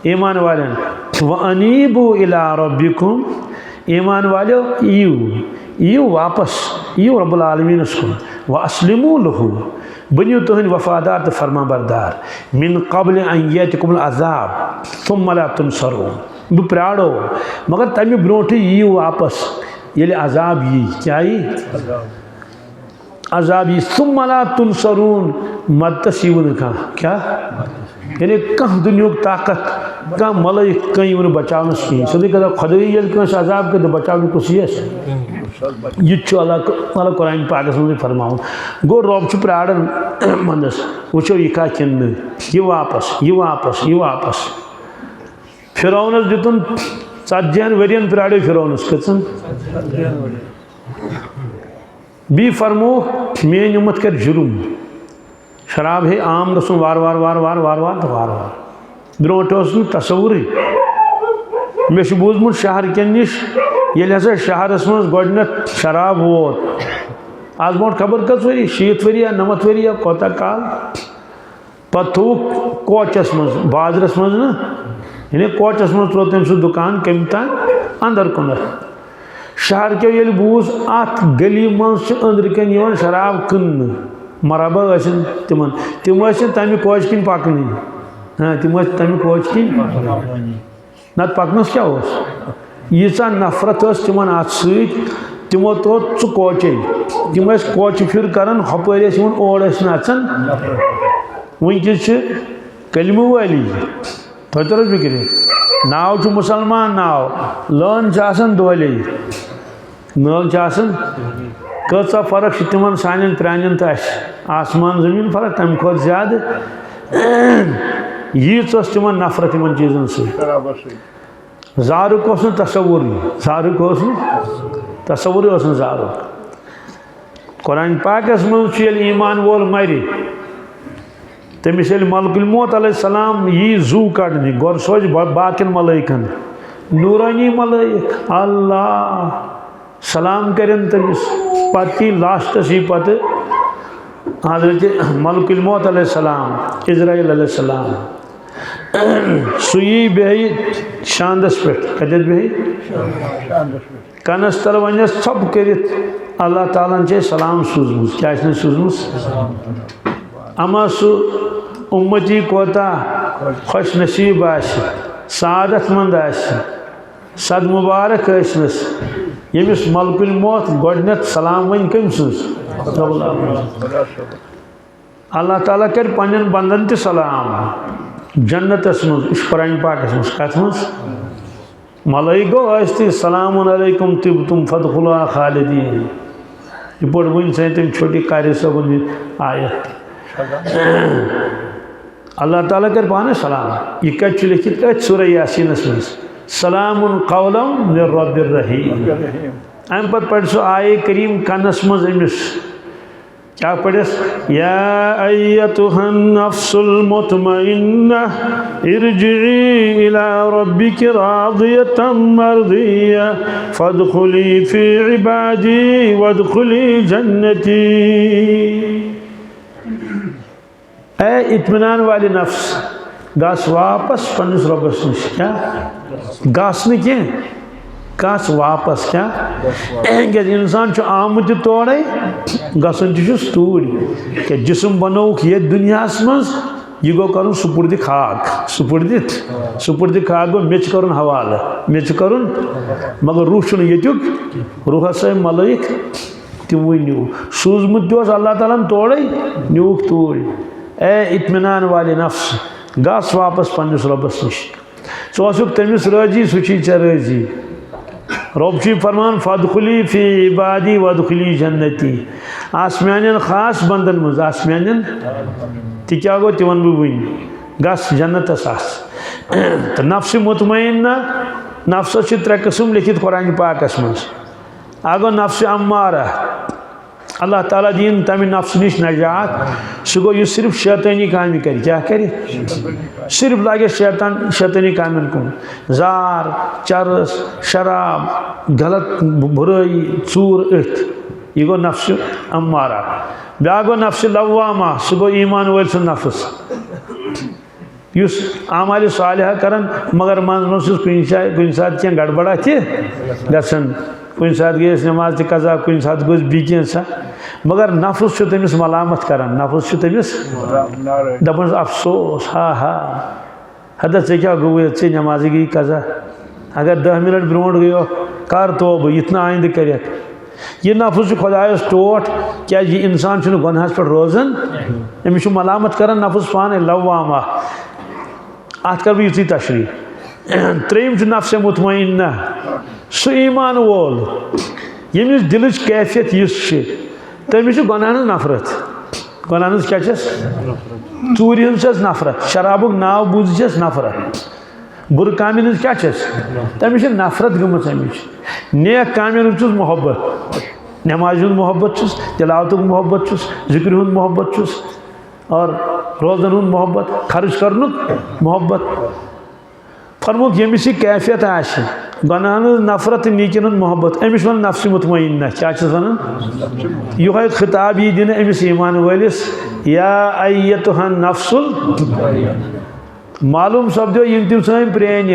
ईमान वालन व अनीबू इला रब्बिकुम ईमान वालो यू वापस यू रब्बुल आलमीन कुन व अस्लिमू लहू बनियो तुहन वफादार तो फरमा बरदार मिन कबल अन यातिकुमुल अज़ाब सुम्मा ला तुनसरून बह प्राड़ो मगर तमि ब्रोट यू वापस ये अजाब यी क्या यी अजाब यी सुम्मा ला तुनसरून मदतस यू क्या यानी कह दुनिया ताकत कह मलक कह बचाव कहीं सदी कदा खुद अजाब कर बचाव कुछ यह अल्लाह कुरान पाकस मज फरमावन गो रब प्राड़न मंदस वो यह कह कि यह वापस यह वापस यह वापस फिरौनस दितुन 40 वरियन प्राड़ो फिरौनस कचन बी फरमो मेन उम्मत कर जुर्म शराब है आम गसन वार वार वार वार वार वार वार वार ब्रोट तस्वुर मे बूजमुत शहर कन नश ये हसा शहरस मज गोडनथ शराब वोत आज ब्रो खबर कत वरी 60 वरी 90 वरी कोता काल पत् थूक कोचस मज बाजरस मज ना यानी कोचस मज त्रो तम सह दुकान कम तान अंदर कुन शहर के ये बूज अत गली मज अंदर कन शराब कन मरबा तिमन तम तमि कोच किन पकनी हाँ तम तमि कोच किन नत पकनस क्या यीचा नफरत तिमन अत तिमो तो कोचे तम कोच फिर कर हपर ओर नचान वनकस कलमु वाली थोतर फिक्र नाव मुसलमान नाव लन दोले नल कचा फर्क तिमन सान प्रान तो आसमान जमीन फर्क तम खुद ज्यादा यीच तिमन नफरत इन चीजन सह जारुक तस्वुर जारुक तस्वुर जारुक कुरान पाकस मज ईमान वोल मर तमिस मलकुल मौत अलैहिस्सलाम यी जू कड़ने गोर सोच बाकिन मलाइकन नूरानी मलाइक अल्लाह सलाम करन तमिस पति लास्टस यी पत हजरत मलकुल मौत अलैहिस्सलाम इजराइल अलैहिस्सलाम सुई बेही शांदस पे कदत बेही कनस तल वनस छप करित अल्लाह ताला चे सलाम सूजमुस क्या सूजमुस अमा सु उम्मती कोता खुश नसीब सादत मंद सद मुबारक यमिस मलकुल मौत गोडनेथ सलाम वन कम सज अल्लाह ताला कर पन्न बंदन त सलाम जन्नतस मज कुरान पाकस मज कत मज मलाइको सलाम अलैकुम तिब्तुम फदखुलूहा खालिदीन यह पढ़ वन से तम छोटी कारी सबन आयत अल्लाह ताला कर पाने सलाम यह कत लिखित कत सूरह यासीनस मज सलामुन कौलम मिर रब्बिर रहीम अम पत पढ़ सो आये करीम कनस मज अमिस क्या पढ़स या अय्यतुहन नफ्सुल मुतमइन्ना इरजिई इला रब्बिकी रादियतम मर्दिया फदखुली फी इबादी वदखुली जन्नती। ऐ इत्मीनान वाली नफ्स गस वापस पन्निस रब्बस निश क्या गस न क्या गस वापस क्या इंसान आमुत तोड़े गसन तूर क्या जिसम बनोक ये दुनिया मज यह गो कर सुपुर्द खाक सुपुर्द खाक गो मेच कर हवाल मेच कर मगर रूह युक रूह हसा मलाइक तमो न्यू सूजमुत अल्लाह ताला तोड़े न्यूक तूर। ए इत्मीनान वाले नफ्स गस वापस पन्निस रब्बस निश षुक तमिस राजी सुची चे राजी रब फरमान फदखुली फी इबादी वदखुली जन्नती आसमान खास बंदन मज आसमान क्या गो ति वन वन गस जन्नतस तो नफ्स मुतमइन्ना नफ्स त्रे कस्म लिखित कुरान पाकस मज अगो नफ्स अम्मारा अल्लाह ताला दीन तम नफ्स निश नजात सह गो सिर्फ शैतानी काम कर क्या कर सिर्फ लागे शैतानी काम कुन जार चरस शराब गलत बुराई चूर अथ यह गो नफ्स अम्मारा ब्या गो नफ्स लवामा सह गो ईमान वल सह नफ्स युस आमाल सालिहा करन मगर मन कुन सात क्या गड़बड़ा गसन कुन सात गई नमाज त कजा कुन सात गोस बी सा मगर नफ्स तमिस मलामत कर नफ्स तमिस दपन अफसोस हा हा हद ऐ क्या गो ऐ नमाज गई कजा अगर 10 मिनट ब्रोट गयो कर तोब इतना आइंद कर यह नफ्स खुदायस टोट क्या यह इंसान गुनाहस पे रोजान अमिस मलामत कर नफ्स पान लवामा अत कर बह तशरी त्रेम नफ्स मुतमइन्ना सह ईमान वोल यमिस दिल कैफियत यह तमिस गुनाह नफरत गुनाह क्या चूर नफरत शराबुक नाव बूज नफरत बुर काम क्या तमिस नफरत गमत अमिश नेक काम मोहब्बत नमाज मोहब्बत तिलावत मोहब्बत जिक्र मोहब्बत और रोजन मोहब्बत खर्च कर मोहब्बत फरमुक यमिस कैफियत गुनाह नफरत नीकिन मोहब्बत अमिस वन नफ्स मुतमइन्ना क्या वन यह खिताब यी दिन अमिस ईमान वलिस या अय्यतुहन नफ्सुल मालूम सपदो यम तम सन प्रेन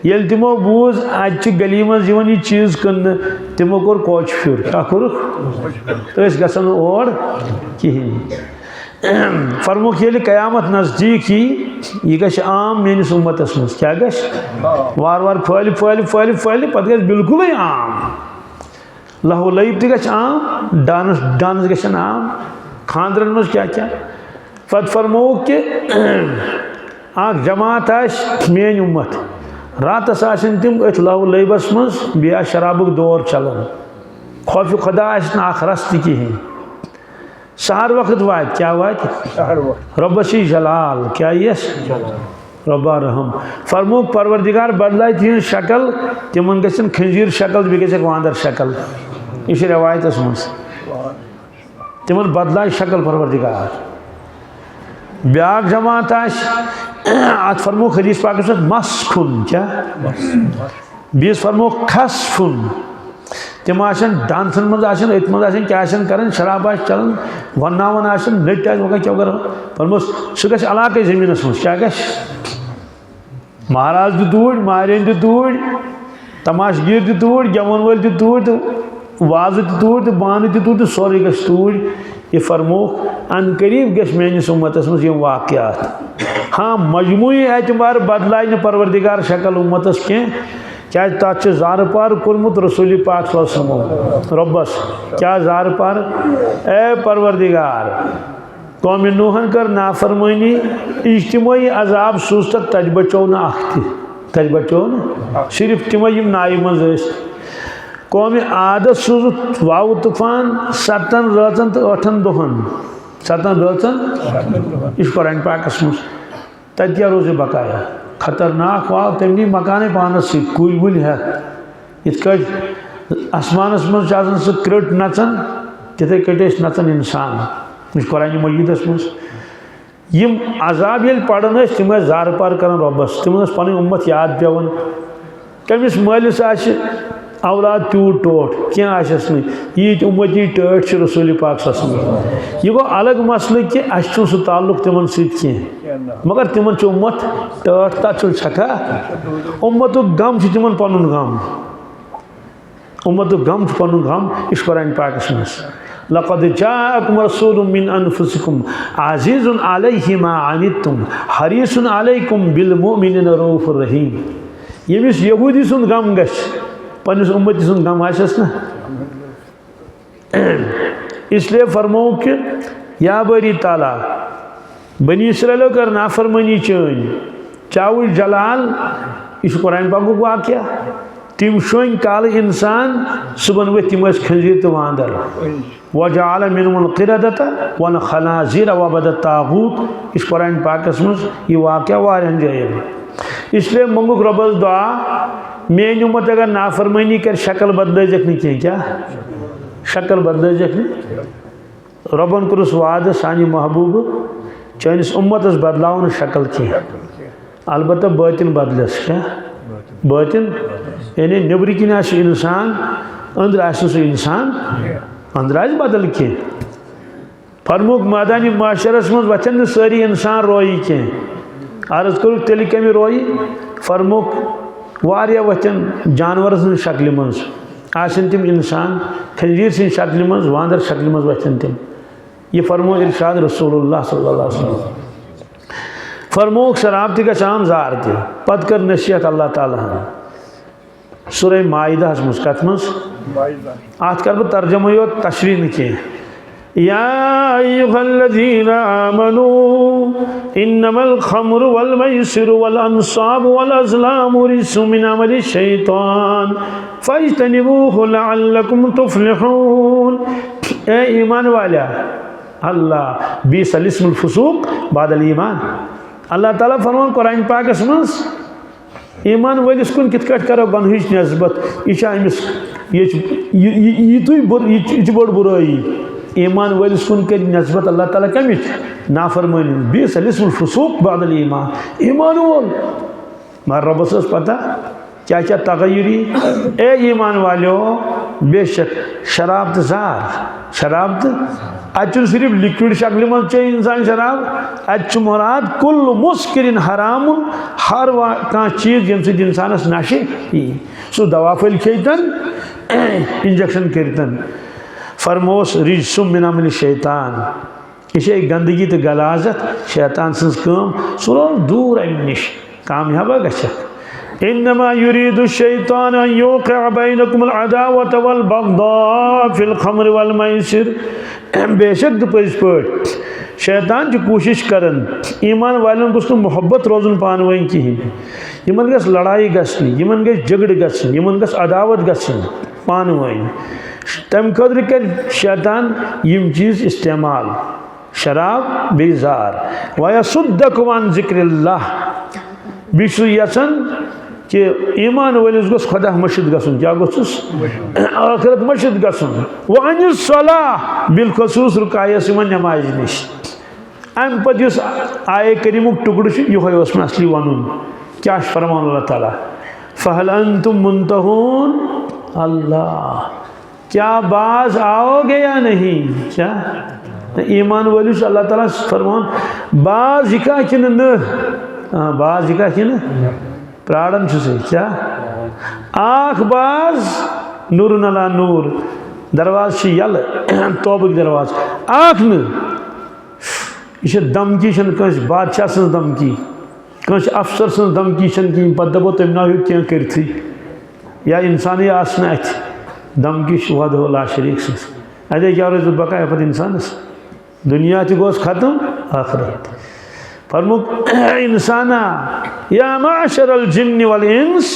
ये तमो बूज अत गली मज यह चीज कन तमो कोर कोच फिर क्या कोरुक तो गसन और कहें फरमुक ये कयामत नज़दीक यह गश आम मेनिस उम्मतस मज क्या गश वार वार फल फल फल फल पत गश बिल्कुल आम लहू लईब तक आम डांस डांस गन आम खानदरन मज क्या क्या पत फरमो कि आख जमात मेन उम्मत रातस तम अथ लहू लईबस मज बे शराबुक दौर चलान खौफ खुदा आख रस कहें सहर वक्त वात क्या वात रब्बसी जलाल क्या यस रब्बा रहम फरमो परवरदिगार बदलाय तिहन शक्ल तिमन गन खंजीर शक्ल बे गक वांदर शक्ल यह रवायत मज तिमन बदलाय शक्ल परवरदिगार ब्याक जमात अत फरमो हदीस पाक मस्खुन क्या बीस फरमो खसफुन तम डांसन मज अत मज क्या कर शराब चलान वनावन नट वह क्या कर फरमोस सह गश अलाक़ ज़मीनस मज क्या गश महाराज तूर मारिन तूर तमाशगीर तूर गेवन वल तूर तो वाज तूर तो बान तूर तो सोरे गश तूर यह फरमो अन करीब गश मेनिस उम्मतस मज यम वाक़यात हाँ मजमूई एतबार बदलाय न परवरदिगार शक्ल उम्मतस कह क्या तथ जार पार कोर्मुत रसूल पाक रब्बस क्या जार पार ए परवरदिगार कौम नूहन कर नाफरमानी इज्तिमाई अजाब सूज तज बचो न तज बचो न सिर्फ तम यम नाय मज कौम आदत सूज वाव तूफान 7 रातन तो 8 दोहन 7 रातन इस कुरान पाकस मज तत क्या रोज बकाया खतरनाक वाव तमनी मकान पानस कुल वुल है इत आसमानस मज सह क्रट नचन तिथे कट नचन इंसान कुरान मजीदस मज यम अजाब ये पढ़न तम जार पार कर रब्बस तम पन उम्मत याद पेवन कमिस मालिस औलाद तूट टोट क्या आस यीत उम्मती टट रसूल पाक यह गो अलग मसल कि अस सह ताल्लुक तिमन सह मगर तिमन उम्मत टट तथ छका उम्मत गम तिमन पन गम उम्मत गम पन गम इस कुरान पाकस मज लक़द जाअकुम रसूलुम मिन अनफुसिकुम अज़ीज़ुन अलैहि मा अनित्तुम हरीसुन अलैकुम बिल मुमिनीना रऊफुर रहीम यमिस यहूदी सुन गम गश पन्निस उम्मती सुन गम आसस न इसलिए फरमो कि या बारी ताला बनी इसराइलो कर नाफरमानी चन चाउल जलाल इस कुरान पाकुक वाक़या तिम शोन काल इंसान सुबन वे तिम खंजीर तो वांदर वजाल मिनहुल क़िरदत वन खनाज़िर वबद तागूत इस कुरान पाकस मज यह वाक़या वारियन जायन इसलिए मंगुक रब्बस दुआ मेन उम्मत अगर नाफरमानी कर शक्ल बदल कह क्या शक्ल बदल रबन कुरुस वाद सानि महबूब चैनिस उम्मतस बदलाव शक्ल कह अलबत्त बातिन बदलस क्या बातिन यानी नबरी किन इंसान अंदर सह इंसान अंदर आज बदल कह फरमुक मैदानी माशरस मज वचन सारी इंसान रोई कह अर्ज कर तेल कमी रोई फरमुक वारिया वचन जानवर सं शक्ल मज आसन तिम इंसान खंजीर सं शक्ल मज वांदर शक्ल मज वचन तिम यह फरमो इरशाद रसूलुल्लाह सल्लल्लाहु अलैहि वसल्लम फरमोक शराब ति गम जार तह पत कर नसीहत अल्लाह ताला सूरह माइदा मज कत मज अत कर बह तर्जमा योत तशरीह न कह या अय्युहल्लज़ीना आमनू इन्नमल खम्रु वल मैसिरु वल अंसाबु वल अज़लामु रिज्सुम मिन अमलि शैतान फज्तनिबूहु लअल्लकुम तुफ्लिहून। ए ईमान वाला अल्लाह बीसल इस्मुल फुसूक बादल ईमान अल्लाह ताला फरमान कुरान पाकस मज ईमान वलिस कुन कित कट करो गनहिच नस्बत यह बड़ बुराई ईमान वलिस कुन कर नस्बत अल्लाह ताला कमिच नाफरमानी बीसल इस्मुल फुसूक बादल ईमान ईमान वोल मगर रब्बस पता क्या क्या तगय्युरी ए ईमान वालो बेशक शराब तो जार शराब तो अत सिर्फ लिक्विड शक्ल मज चे इंसान शराब अत मुराद कुल मुस्किरिन हराम हर कह चीज यम सद इंसानस नशे सह दवा फल खेतन इंजेक्शन करतन फरमोस रिज्सुम मिन अमलि शैतान यह गंदगी तो गलाजत शैतान सज कम सह रोज दूर अमि नश कामयाबा गछक इन्नमा युरीदु शैतान अन युक़िअ बैनकुमुल अदावत वल बग़्दा फिल ख़म्र वल मैसिर। बेशक पज़ पट शैतान की कोशिश करन ईमान वालों को मोहब्बत रोजन पान वन कहें, यमन गस लड़ाई गसनी, यमन गस झगड़ गसनी, यमन गस अदावत गसनी पान वन। तम खतर कर शैतान यम चीज़ इस्तेमाल शराब बेजार वयसुद्दकुम अन ज़िक्रिल्लाह। बिशु यसन कि ईमान वलिस गोस खुदा मस्जिद गसन, क्या गोस आखिरत मस्जिद गसन व अनिस सलाह बिलखुसूस रुकायस यमन नमाज निश। अम पे आय करीमुक टुकड़ यह असली वन क्या फरमान अल्लाह ताला फहल अंतुम मुंतहून। अल्लाह क्या बाज आओगे या नहीं? क्या ईमान वालिस अल्लाह ताला फरमान बाज हिका कि न बाज हिका कि न प्राणन से क्या आख बाज नूर नला नूर दरवाज यल तोबक दरवाज आख न यह धमकी कस बादशाह सज धमकी कस अफसर सज धमकी कहीं पे दपो तम ना क्या करथी या इंसान आसन अथ धमकी वदो ला शरीक सज अदे क्या रोज बकाया पे इंसानस दुनिया गोस खत्म आखिरत। फरमुक इंसाना या माशरल जिन्न वल इंस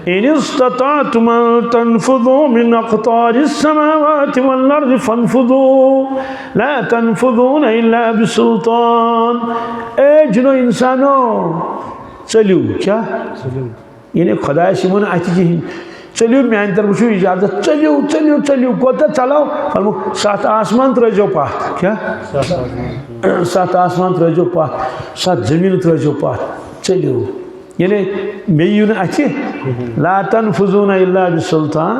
इन इस्तताअतुम अन तनफुदू मिन अक़तारिस समावाति वल अर्दि फनफुदू ला तनफुदून इल्ला बिसुल्तान। ए जिनो इंसानो चलियो क्या इन्हें खुदा सिमन अति चलियो मान तरफ वो इजाजत चलियो चलियो चलियो कोता चलाओ। फरमुक सात आसमान त्रजो पात क्या सात आसमान त्रजो पात सात जमीन त्रजो पात चलियो यानी मेयू न अच्छे ला तनफुज़ून इल्ला बिसुल्तान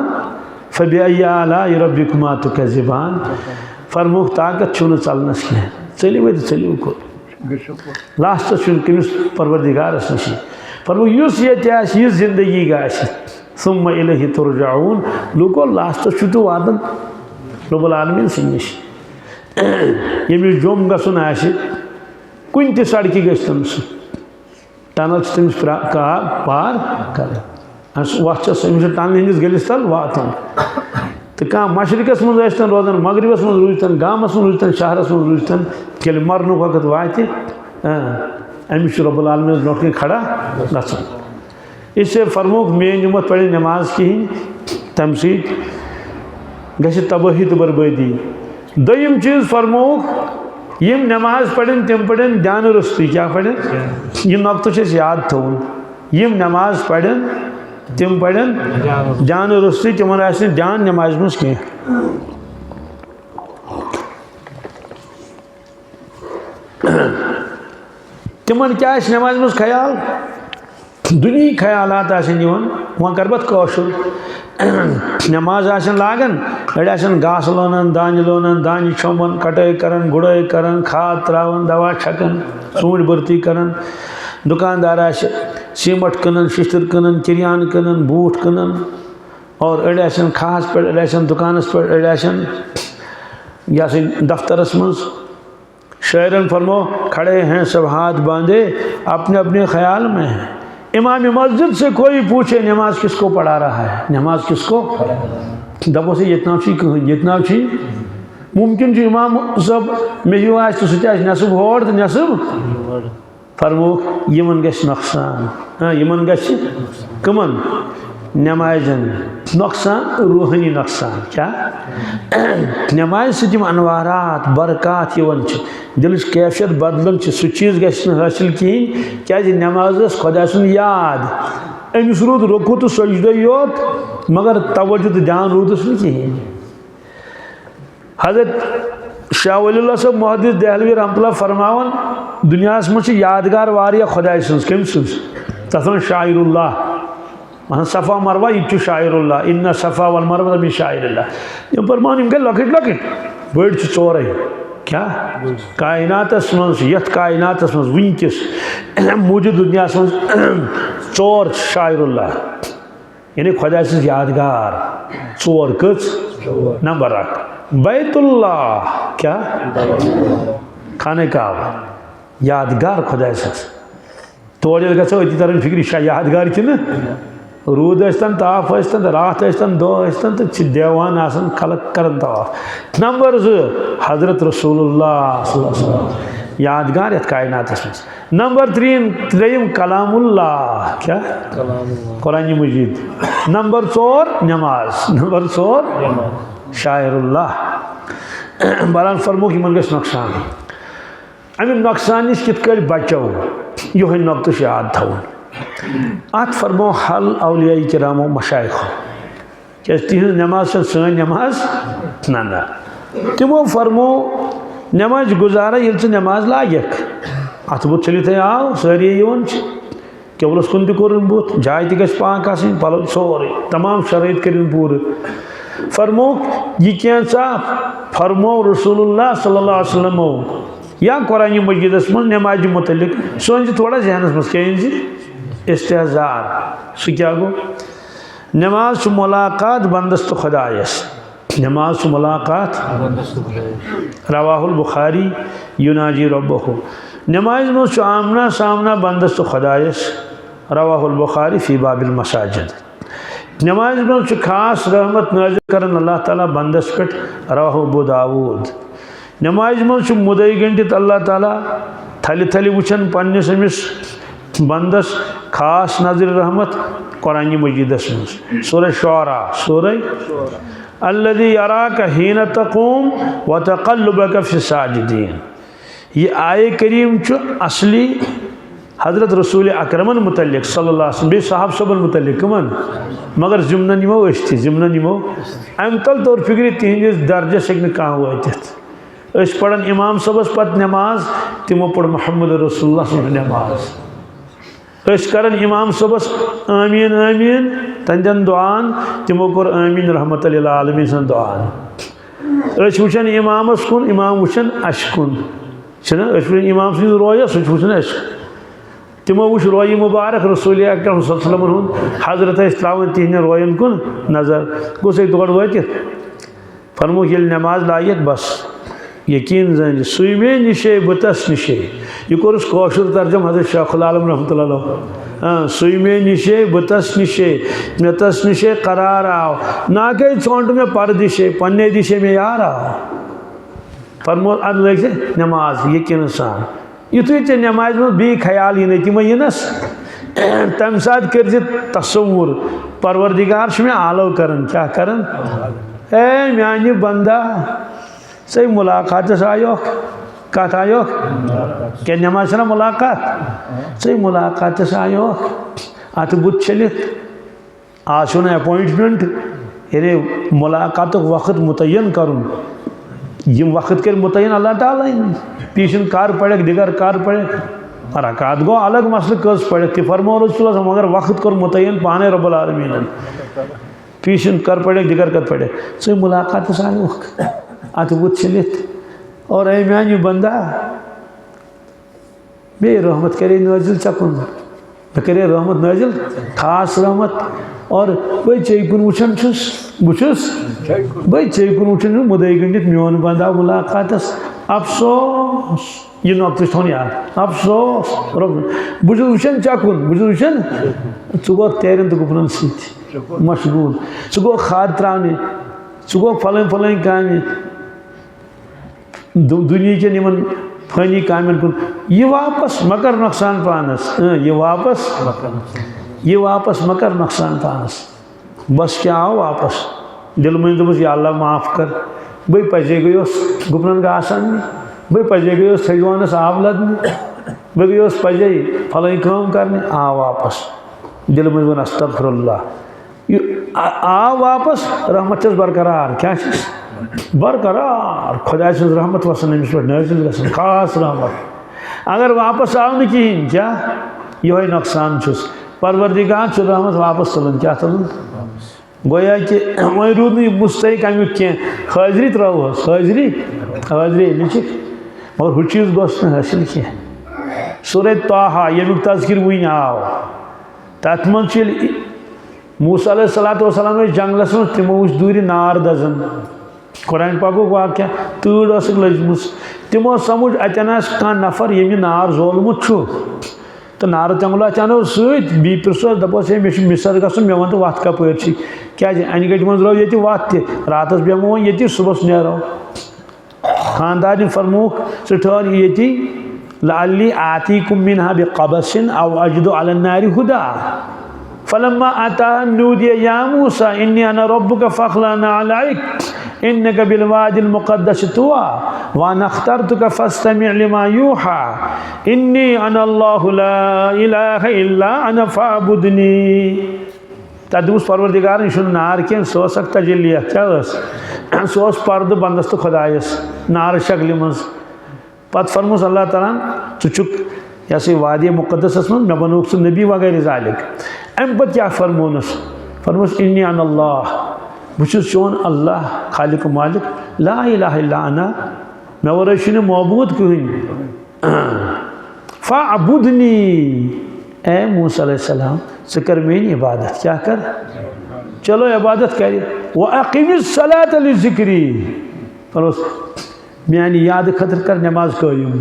फबिअय्यि आलाइ रब्बिकुमा तुकज़्ज़िबान। फरमुक ताकत छुन चलनस कह चलियो वो चलियो को लास्ट छुन कमिस परवरदिगारस नशी। फरमुक युस ये जिंदगी गाश सुम्मा इलैहि तुरजाऊन। लुको लास्ट छुटू वादन रब्बुल आलमीन सिनिश यमि जोम गसन आशि कुन त सड़की गसन टनल तमिस पार कर वत टनल हंदिस गलिस तल वातन तो कह मशरकस मज रोजान मगरबस मज रूजतन गामस मज रूजतन शहरस मज रूजतन ये मरन वक्त वात अमिस रब्बुल आलमीन ब्रोह खड़ा गसन। इससे फरमुक मेन उम्मत पढ़े नमाज कहें तम सह तबाही तो बर्बादी। दोयम चीज़ फरमुक यम नमाज पढ़न तम पढ़न ध्यान रुस्ती क्या पढ़न यह नक्त याद थवन यम नमाज पढ़न तम पढ़न ध्यान रुस्ती तिमन आस ध्यान नमाज मज कह। तिमन क्या नमाज मज ख्याल दुनिया ख्यालात वह कर बत कौशल नमाज लागन अड़ घास लोनन दान छोमन कटाई करन गुड़ाई करन खाद त्रावन दवा छकन सूट भर्ती करन दुकानदार सीमट कनन शिस्तर कनन किरियान कनन बूट कनन और अड़ खास पे अड़ दुकानस पे अड़ यह दफ्तरस मज। शायरन फरमो खड़े हैं सब हाथ बांधे अपने अपने ख्याल में हैं। इमाम मस्जिद से कोई पूछे नमाज किसको पढ़ा रहा है नमाज किसको दपो से जितना मुमकिन इमाम सब मेहू आ नसब होड़ तो नसब फरमुक यमन गश नुकसान यमन गश कमन नमाजन नुकसान रूहानी नुकसान क्या नमाज से तम अनवारात बरकत दिलच कैफियत बदलन सह चीज़ हासिल कहें क्या नमाज खुदा सुन याद अमिस रूद रुकू तो सजदे योत मगर तवज्जो तो ध्यान रूदस कहें। हजरत शाह वलीउल्लाह साहब मुहद्दिस देहलवी रहमतुल्लाह फरमावन दुनिया मज यादगार वारिया खुदा सज कम सज तथ शाइरुल्लाह सफ़ा मरवा यह शाइरुल्लाह इन्ना सफ़ा वल मरवा भी शाइरुल्लाह यम फरमान गई लकट लकट बड़ चोर क्या कायनातस मज यथ कायनातस मज वनकिस मौजूद दुनिया मज चोर शाइरुल्लाह यानी खुदा सज यादगार चोर कच नंबर 1 बैतुल्लाह क्या खाने काबा यादगार खुदा सज तोड़ गो अति तरन फिक्र शाह यादगार कि रूद ताफ रात दह तो देवान खलक कर तवाफ। नंबर 2 हजरत रसूलुल्लाह यादगार यथ कायनात में। नंबर 3 कलामुल्लाह क्या कुरान मजीद। नंबर 4 नमाज। नंबर 4 शायरुल्लाह। बहरहाल फरमो कि मन गस नुकसान अमिक नुकसान नश कित बचो यो नुकत याद थवन अत फरमो हल औलिया किरामो मशाइखो क्या तिहज नमाज सन नमाज ना तिमो फरमो नमाज गुजारा ये नमाज लागक अत बुत चलित आव सारी योन केवलस कुन तुन बुत जाय तक पाक आसन पल सोरे तमाम शराइत कर पूर फरमो यह क्या फरमो रसूलुल्लाह सल्लल्लाहु अलैहि वसल्लम या कुरान मजीदस मं नमाज मुतलिक सोच थोड़ा जहनस मज क्या इस्तेहजार सह क्या गो नमाज मुलाकात बंदस तो खुदायस। नमाज मुलाकात रवाहुल बुखारी युनाजी रब्बहु। नमाज में आमना सामना बंदस तो खुदायस रवाहुल बुखारी फ़ी बाबिल मसाजिद। नमाज में खास रहमत नाज़िल करन अल्लाह ताला बंदस पे रवाहु अबू दाऊद। नमाज में मुदई गंटित अल्लाह ताला थली थली वुचन पन्निस अमिस बंदस खास नजर रहमत कुरान मजीदस में सूरह शुअरा सूरह अल्लज़ी यराका हीन तक़ूम व तक़ल्लुबका फ़िस साजिदीन। ये आय करीम असली हज़रत रसूल अकरमन मुतल्लिक़ सल्लल्लाहु अलैहि वसल्लम साहब सबन मुतल्लिक़ कमन मगर ज़िम्न निमो अस ज़िम्न निमो अम तल तौर फिक्र तिहंदिस दर्जस हेक कह वातित पढ़न इमाम सबस पत नमाज तिमो पढ़ मोहम्मद रसूलुल्लाह नमाज करन इमाम सबस आमीन आमीन तंदन दुआन तिमो कोर आमीन रहमत लिल आलमीन सन दुआन वुचन इमामस कुन इमाम वुचन अशकुन इमाम सद रोया सह वुचन अश तिमो वुच रोय मुबारक रसूल अकरम सल्लल्लाहु अलैहि वसल्लम हजरत त्रावन तिहन रोयन कुन नजर गोस तोड़ वातित फरमो ये नमाज लायक बस यकीन जान सुमे निशे बतस निशे यह कोर्स कौशल तर्जम हजरत शेखुल आलम रहमतुल्लाह सुमे निशे बतस निशे नतस निशे करार आओ ना के चौंट में पर दिशे पन्ने दिशे में यार आओ फरमो अद लग नमाज यकीन सान युथु चे नमाज में बी ख्याल ये तम यनस तम सात कर तस्वुर परवरदिगार में आलो करन क्या करन ए म्यानि बंदा सही मुलाकात आयो कत आयो क्या नमाज ना मुलाकात सही मुलाकात आयो अत बुत चलित आज अपॉइंटमेंट यानी मुलाकात वक्त मुतयन करुन यम वक्त कर मुतयन अल्लाह ताला पीछन कार पड़े दिगर कार पड़े रकात गो अलग मसल कस पड़े कि फरमो रसूल मगर वक्त कर मुतयन पाने रब्बुल आलमीन पीछन कर पड़े दिगर कर पड़े सही मुलाकात आयो अत बुत चलित और ए म्यानि बंदा बे रहमत करे नाजिल चकुन करे रहमत नाजिल खास रहमत और बे चेकुन वुचन बुचुस बे चेकुन वुचन मुदई गंडित म्योन बंदा मुलाकातस अफसोस ये नौकरी थोन यार अफसोस बुझ वुचन चकुन बुझ वुचन गो तेरन तो गुपन सत मशगूल गो खाद त्राने गो फलन फलन कामे दुनिया के निमन फनी कामन कुन ये वापस मकर नुकसान पानस ये वापस मकर नुकसान पानस बस क्या आओ वापस दिल में तो बस या अल्लाह माफ़ कर बे पजे गयोस गुपनन का आसान बे पजे गयोस थजवानस आब लदने बे गयोस पजे फलन काम करने आ वापस दिल में वन अस्तगफिरुल्लाह आ वापस रहमत बरकरार क्या बरकरार खुदा से रहमत वसन नाजिल खास रहमत अगर वापस आओ न कहें क्या ये नुकसान चुस परवरदिगार रहमत वापस तुलन क्या तुलन गोया कि वह रूद न मुस्तक अमुक कह हाजरी त्रोस हाजरी लिखिक और हु चीज़ गोस हासिल कह सूरह ताहा यमुक तज़किर वन आव तथ मन मूसा अलैहिस्सलाम जंगलस में तमो वुच दूर नार दजन कुरान पाको वाक्य तूड़ लजम तमो समझ अतन कह नफर यम नार जोलमुत तो नार तंगुला चानो सत बी प्रिसो दपोस मे मिसर गसन मे वन तो वत कपर क्या अन गट मज रो ये वत रात बेमो ये सुबह नेरो खानदार फरमूक सह ठहर ये लाली आती कुमिन बकबसिन अव अजदु अला नारी हुदा फलम्मा आता नूदिया या मूसा इन्नी अना रब्बुका फखलाना अलैक इन्नका बिलवादिल मुक़द्दस तुवा व अना अख्तरतुका फस्तमि' लिमा यूहा इन्नी अना अल्लाहु ला इलाहा इल्ला अना फ़अबुदनी। तदुस परवरदिगार शुन नार के सोसक तजलिया क्या सोस पर्द बंदस्त खुदायस नार शक्ल मज पत फरमुस अल्लाह ताला चुक यह वादी मुक़द्दस मज मे बनोक सह नबी वगैरह ज़ालिक अम पे क्या फरमोनस फरमोस इन्नी अन अल्लाह बहुत चोन अल्लाह खालिक मालिक ला इलाहा इल्ला अना मे वर मबूद कहीं फ़अबुदनी ए मूसा अलैहिस्सलाम ज़ कर मेरी इबादत क्या कर चलो इबादत कर व अक़ीमिस सलात लिज़िक्री फरमोस मेरी याद खतर कर नमाज कायम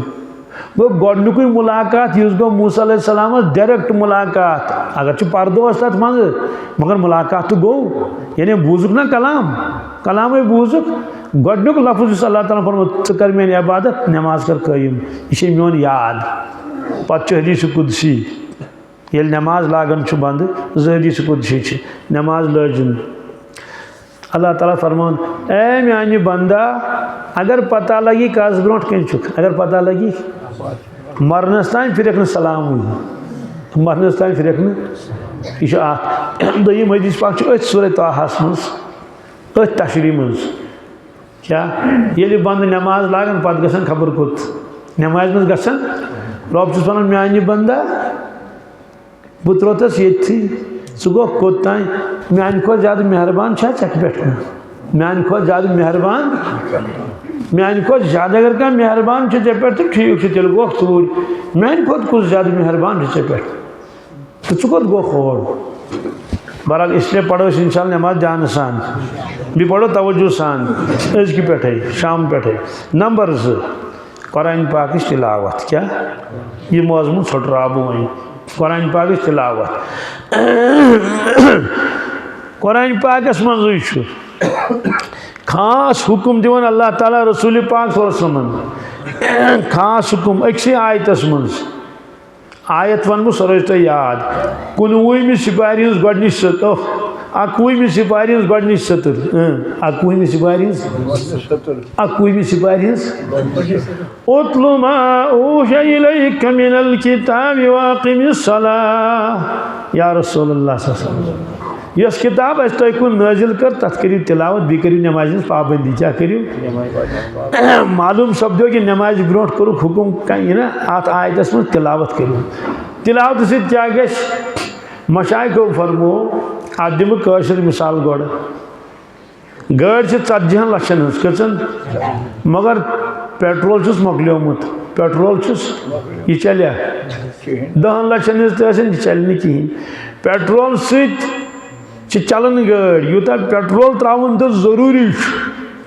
गो गोडनुक मुलाकात गो मूसा अलैहिस्सलाम डायरेक्ट मुलाकात अगर पर्दो तथ मज मगर मुलाकात तो गो यानी बूजुक ना कलाम बूजुक गोडनुक लफ्ज़ अल्लाह ताला फरमात ज़ कर मेरी इबादत नमाज कर कायम यह मोन याद पत हदीस कुदसी ये नमाज लागन बंद हदीस कुदसी नमाज लाजिम अल्लाह ताला फरमान ए मानी बंदा अगर पता लगी कस ब्रो कन अगर पता लगी मरनस तान फिर सलाम मरनस तान फिर यह दम हदीस पाक सूरह ताहास मज तशरी मज क्या ये बंद नमाज लागन पत गसन खबर कुत नमाज मज गसन रब चुस वन मानी बंदा बह त्रोतस ये सह गो कोत तान मान खो ज़्यादा मेहरबान चख पे मान खो ज़्यादा मेहरबान मान खो ज़्यादा अगर क्या मेहरबान चे पे तो ठीक तेल गो चूर मान खुद कुछ ज़्यादा मेहरबान चे पे तो चुत गो खोर बहरहाल इसलिए पढ़ो इंशाल्लाह नमाज जान सान भी पढ़ो तवज्जो सान अजक पे शाम पे नंबर 2 कुरान पाक तिलावत क्या ये मौजूद छुटराब वही कुरान पाक तिलावत कुरान पाकस मज खास हुक्म दिवन अल्लाह ताला रसूल पाक सल्लल्लाहु खास हुक्म अक्सी आयतस मज आयत वन सह रोज तुम याद 19वीं सिपारी हज गोडनिच सतर 21वीं सिपारी हज गोडनिच सतर 21वीं सिपारी हज 21वीं सिपारी हज उतलु मा ऊहिया इलैका मिनल किताबि व अक़िमिस सलाह या रसूलुल्लाह सल्लल्लाहु अलैहि वसल्लम यस किताब तुम कुन नाजिल कर तथ करू तिलावत बी करू नमाज पाबंदी क्या करू मालूम सपदो कि नमाज ब्रो करू हुकुम कहीं ना अत आयतस मज तिलावत करू तिलावत सह क्या गश मशाइखो फरमो अत दिम कशर मिसाल गोड़ गाड़ 40 लक्षन हज कचन मगर पेट्रोल चुस मोकलियोमुत पेट्रोल चुस यह चलिया 10 लक्षन हज चल कहीं पेट्रोल सत चलन गाड़ यूता पेट्रोल त्रावन तो जरूरी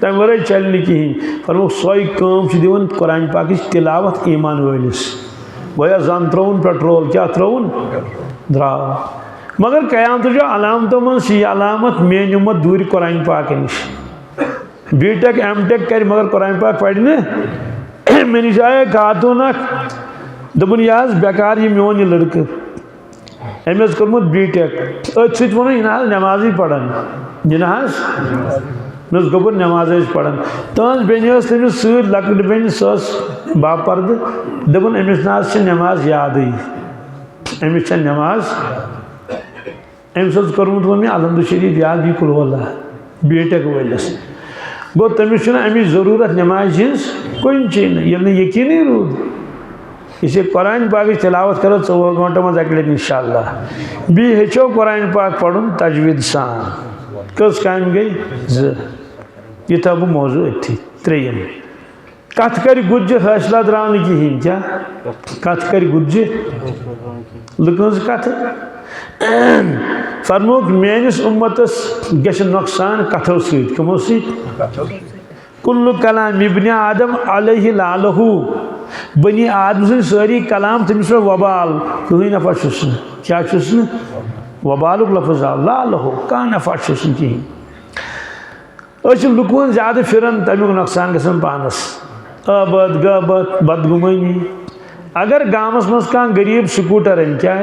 तम वर चल कहीं फरमो सोई कम दिवन कुरान पाक तिलावत ईमान वलिस गोया जन त्रोन पेट्रोल क्या त्रोन द्राव मगर कयामत जो अलामतों मज यह अलामत मे नुमत दूर कुरान पाक नश बीटेक एमटेक कर मगर कुरान पाक पढ़ न मे नश आए खातून दोपन यह बेकार यह मोन यह लड़क अमेज कर्मुत बीटेक अथ सत वो यह नमाज पढ़ान यह नस गोबर नमाज पढ़ान तहज बेन तमिस सत लकट बेन सस बापर्द दोपन अमिस ना नमाज याद अमिस नमाज अमिस कर्मुत वो अलहमद शरीफ याद भी कुल बीटेक वलिस गो तमिस अमिच जरूरत नमाज हज कुन चीज ये यकीन रूद इसे कुरान पाक तिलावत करो 4 घंटों में अकल इंशाअल्लाह बी हेचो कुरान पाक पढ़ुन तजवीद सान कस काम गई यह था बह मौजू अथी 3 कत कर गुज्ज फैसला द्राव कहें क्या कत कर गुज्ज लुक कत फरमोक मेनिस उम्मतस गश नुकसान कथो समो कुल्लु कलाम इब्न आदम अलैहि लालहु बनी आदम सं सारी कलाम तमिस वबाल कहीं नफा क्या वबालुक लफ्ज ला लहो कह नफा कहें लुकन ज्यादा फिरन तमुक नुकसान गसान पानस आबद गबत बदगुमानी अगर गामस मज कह गरीब स्कूटर अन क्या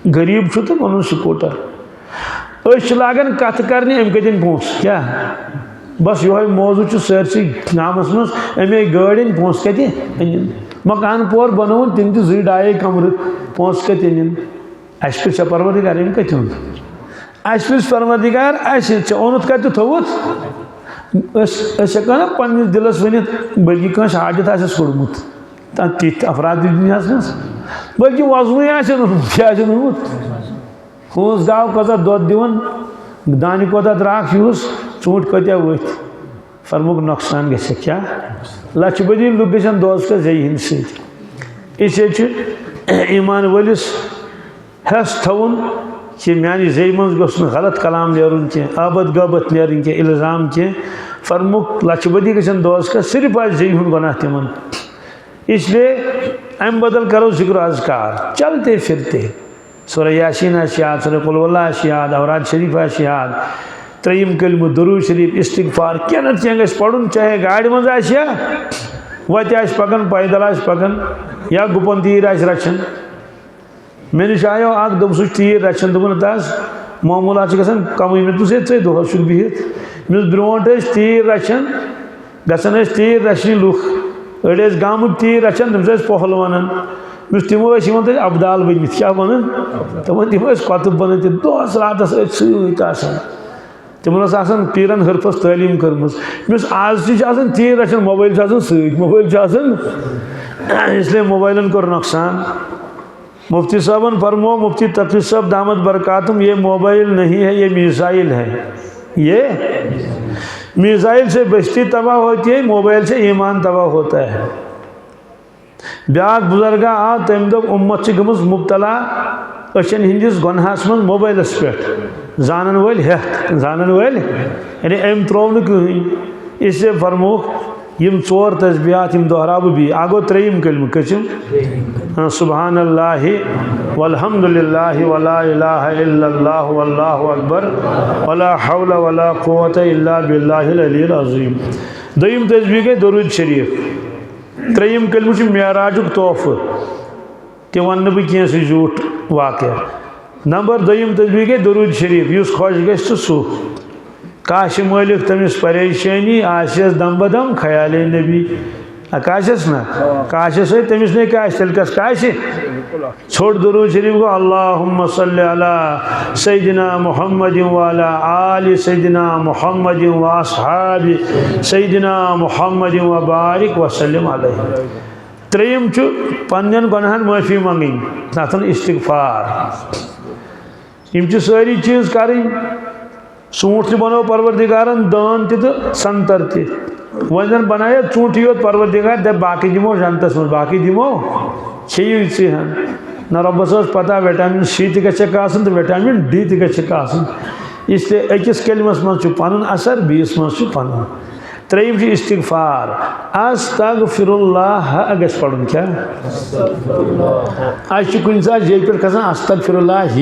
गरीब तो वो स्कूटर लागान कथ कर अम कतन पोस क्या बस यो मौजू सरसी गामस मज अमे गाड़ी पोस कत मकान पोर बनो तम तु डाई कमर पोस कत अस पे परवरदिगार अम कत अस पे परवरदिगार ओनुत कत थोत ना पन्निस दिलस वन बल्कि कस हाजत आस कोड़मुत तिथ अफराद दुनिया मज बल्कि वजन क्या हूस गाव कत दोद दिवन दानि कोता द्राक यूस चूंट कत्या वथ फरमुक नुकसान गसे क्या लक्ष बदी लुक गन दोस का जय हिंद से ईमान वलिस हस थवन कि मानी जय मज गोस गलत कलाम नेरुन कह आबद गबत नेरुन कह इल्जाम कह फरमुक लक्ष बदी गन दोस का सिर्फ आज जय हुन गुनाह तिमन इसलिए अम बदल करो जिक्र अज़कार चलते फिरते सूरह यासीन याद सूरह कुल वल्लाह याद औराद शरीफ याद त्रयिम कलमु दुरूद शरीफ इस्तिगफार क्या न क्या पढ़ुन चाहे गाड़ी मज या वत पकन पैदल पकन या गुपन तीर रचन मे निश आयो दोप तीर रचन दोपन दस मामूल गसान कम मे दोस दोहस बिहित मे ब्रोट तीर रचन गसान तीर रचन लुख अड़ गामुक तीर रचन तम पहल वन तमो तक अबदाल बनित क्या वन तम कतुब बन दोस रातस सत्तान तमन पीरन हरफस तालीम कर्म आज तीर रचन मोबाइल मोबाइल इसलिए मोबाइलन कर नुकसान मुफ्ती साहबन फरमो मुफ्ती तफी साहब दामद बरकातुम ये मोबाइल नहीं है ये मिसाइल है ये मिसाइल से बस्ती तबाह होती है मोबाइल से ईमान तबाह होता है ब्याक बुजुर्गा आ तम दो उम्मत गमज मुबतला अचन हिंदिस गुनहस मज मोबाइलस पे जानन वल हेत जानन वल यानी अम त्रोव कहीं इससे फरमोख यम चोर तस्बिहात यम दोहराब भी आगो त्रयिम कलम कचम सुबहानल्लाहि वल्हम्दुलिल्लाहि वला इलाहा इल्लल्लाह वल्लाहु अकबर वला हौला वला कुव्वता इल्ला बिल्लाहिल अलिय्यिल अज़ीम दोयिम तस्बीह गई दरूद शरीफ त्रयिम कलम मेराजुक तोहफे ते वन बह कह सह झूठ वाक़या नंबर दोयिम तस्बीह गई दरूद शरीफ युस खुश गस तो सू काश मालिक तमिस परेशानी आशस दम बदम ख्याल नबी काशस ना काशस तमिस ने काश तेल कस काश छोड़ दरूद शरीफ को अल्लाहुम्मा सल्लि अला सय्यिदिना मुहम्मदिन व अला आलि सय्यिदिना मुहम्मदिन व अस्हाबि सय्यिदिना मुहम्मदिन व बारिक व सल्लिम अलैहि त्रयिम पन्न गुनाहन माफी मंगन तथन इस्तिगफार यम सारी चीज करें सूट बनो परवरदिगारन दान तो संतर वन बनाया चूंटी योत परवरदिगार दे बाकी दिमो जनतस मज बाकी दिमो खेयु हन न रब्बस पता विटामिन सी तो विटामिन डी तक इसलिए अकिस कलमस मज पन असर बीस मज पन त्रयिम इस्तिगफार अस्तगफिरुल्लाह गस पढ़ुन क्या आज कुन सात जे पे खसान अस्तगफिरुल्लाह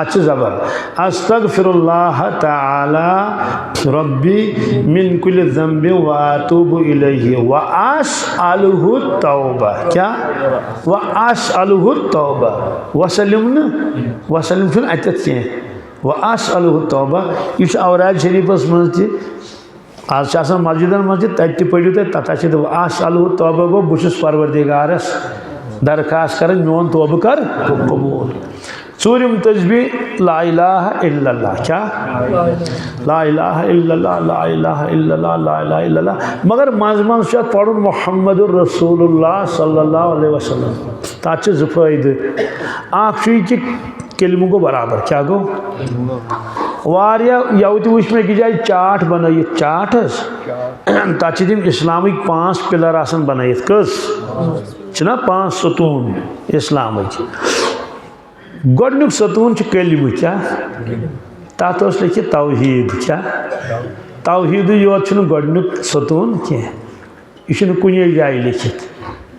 जबर अस्तगफिरुल्लाह तआला रब्बी मिन कुल्लि ज़ंबि व अतूबु इलैहि व अस्अलुहु तौबा क्या व अस्अलुहु तौबा वसल्लम फिर अतत व अस्अलुहु तौबा इस औराद शरीफस मज आज मस्जिदन मज तत पढ़ू तथा व अस्अलुहु तौबा गो बुस परवरदिगारस दरखास्त कर मोन तौबह कर कबूल सूर्यम तस्बीह ला इलाहा इल्लल्लाह क्या ला इलाहा इल्लल्लाह ला इलाहा इल्लल्लाह ला इलाहा इल्लल्लाह मगर मज मज पढ़ुन मुहम्मदुर रसूलुल्लाह सल्लल्लाहु अलैहि वसल्लम तथ ज फायदे कि कलमों को बराबर क्या गो वारिया यवत वुच मे कि जाए चाट बन चाट तथ तम इस्लामिक 5 पिलर आसन बनत कस 5 सतून इस्लामिक गोडनुक सतून कलम क्या तथ लिखित तौहीद क्या तौहीद योत गोडनुक सतून कह यह कुछ जाए लिखित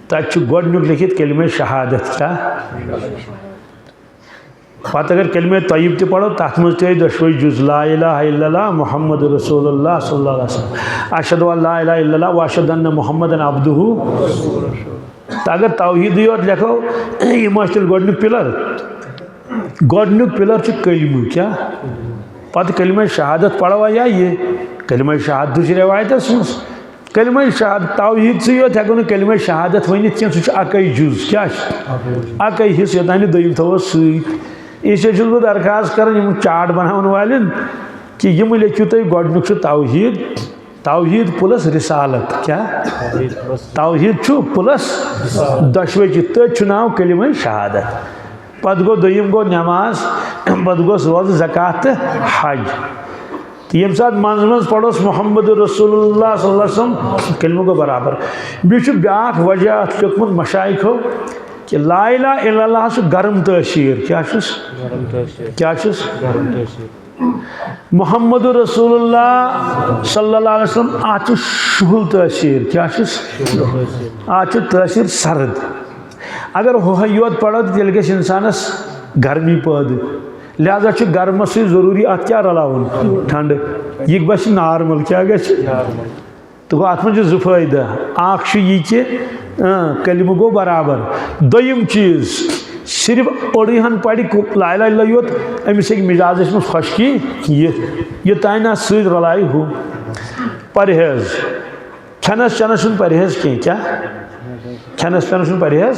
तक गोडनुक लिखित कलिमा शहादत क्या पत अगर कलिमा तय्यब ते पढ़ो तथ मज थे दशवे जुज ला इलाहा इल्लल्लाह मुहम्मद रसूलुल्लाह सल्लल्लाहु अलैहि वसल्लम अशहदु अल्ला इलाहा इल्लल्लाह व अशहदु अन्ना मुहम्मदन अब्दुहु तो अगर तौहीद योत लिखो यह तेल गोडनुक पिलर कलिमा क्या पत कलिमा शहादत पढ़वा या ये कलिमा शहादत रिवायत मज कलिमा शहादत तौहीद से योत हेको कलिमा शहादत वन सह अकै जुज क्या अकै हिस्स योतान दोयम थो इसे बह दरखास्त कर चार्ट बनावन वालन कि यम लिखियो तुम गोडनुक तौहीद तौहीद प्लस रिसालत क्या तौहीद प्लस दशवे तथ नाव कलिमा शहादत पत गो दोयम गो नमाज पत गोस रोज ज़कात तो हज तो ये साथ मज पढ़ोस मोहम्मद रसूलुल्लाह सल्लल्लाहु अलैहि वसल्लम कलिमा गो बराबर बेह ब्याख वजह लिखमुत मशाइखो कि ला इलाहा इल्लल्लाह गर्म तसीर क्या मोहम्मद रसूलुल्लाह सल्लल्लाहु अलैहि वसल्लम आज शुहुल तसीर क्या आज तसीर सर्द अगर हो योत पढ़ो तेल गस इंसानस गर्मी पैद लिहाजा गर्मस से जरूरी अत क्या रलाउन ठंड यह बस नार्मल क्या गस तो अत मे जो फायदा अख यह कलिमा गो बराबर दोयम चीज सिर्फ ओड़हन पढ़ ला इलाहा इल्लल्लाह योत अमिस मिजाज मज खुशकी यह तान सत रलाय हु परहेज खनस चनस परहेज कह क्या खनस चनस परहेज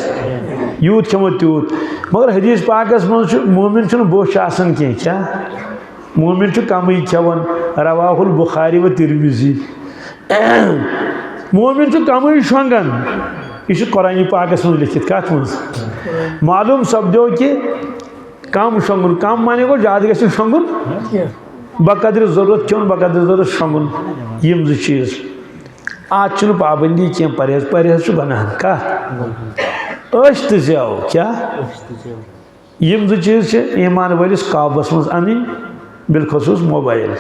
यूत खमो तूत मगर हदीस पाकस मज मोमिन बोश आसान कह क्या मोमिन कम खेवान रवाहुल बुखारी व तिरमिजी मोमिन कम शोंगन यह कुरान पाकस मज लिखित कत मज मालूम सपदो कि कम शोंगुन कम माने गो ज्यादा गि शोंगुन बकदर जरूरत चोन बकदर जरूरत शोंगुन यम जो चीज आज पाबंदी कह परहेज बनान कत तो ज्याव क्या यम जो चीज ईमान वालिस काबस मज अन बिलखसूस मोबाइल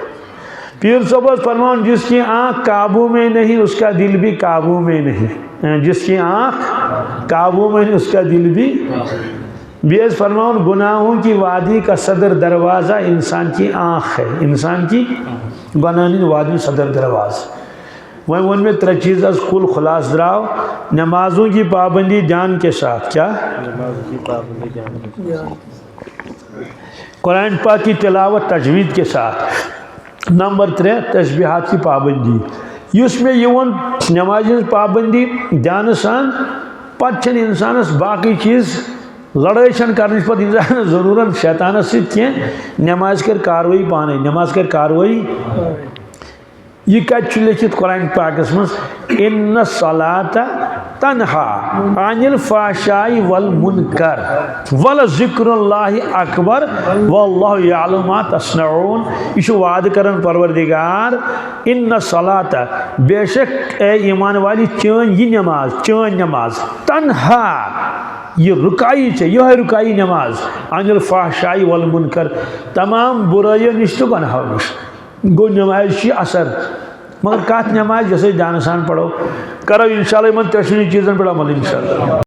पीर साहब फरमान जिसकी आँख काबू में नहीं उसका दिल भी काबू में नहीं जिसकी आँख काबू में नहीं उसका दिल भी बेस फरमान गुनाहों की वादी का सदर दरवाज़ा इंसान की आँख है इंसान की गुनाहों वादी सदर दरवाज़ा वह उनमें 3 चीज़ कुल खुलास द्राव नमाजों की पाबंदी ध्यान के साथ क्या कुरान पाक की तिलावत तजवीद के साथ नंबर 3 तस्बीहात की पाबंदी इसमें यवन नमाज पाबंदी ध्यान सान पत इंसानस बाकी चीज़ लड़ाई कर इंसान ज़रूरत शैतानस सह नमाज कर कार्रवाई पाने नमाज कर कार्रवाई यह कत लिखित कुरान पाकस मज इन्न सलात तन्हा अनिल फाशाई वल मुनकर वल ज़िक्रुल्लाहि अकबर वल्लाहु यअलमु मा तस्नऊन यह वाद करन परवरदिगार इन्न सलात बेशक ए ईमान वाली चन यह नमाज तन्हा यह रुकाई यह रुकाई नमाज अनिल फाशाई वल मुनकर तमाम बुराइयों निश तो गुनाहों निश गो नमाज असर मगर कत नमाज जैसे जान सान पढ़ो करो इंशाल्लाह इन 3 चीज़न पे अमल इंशाल्लाह।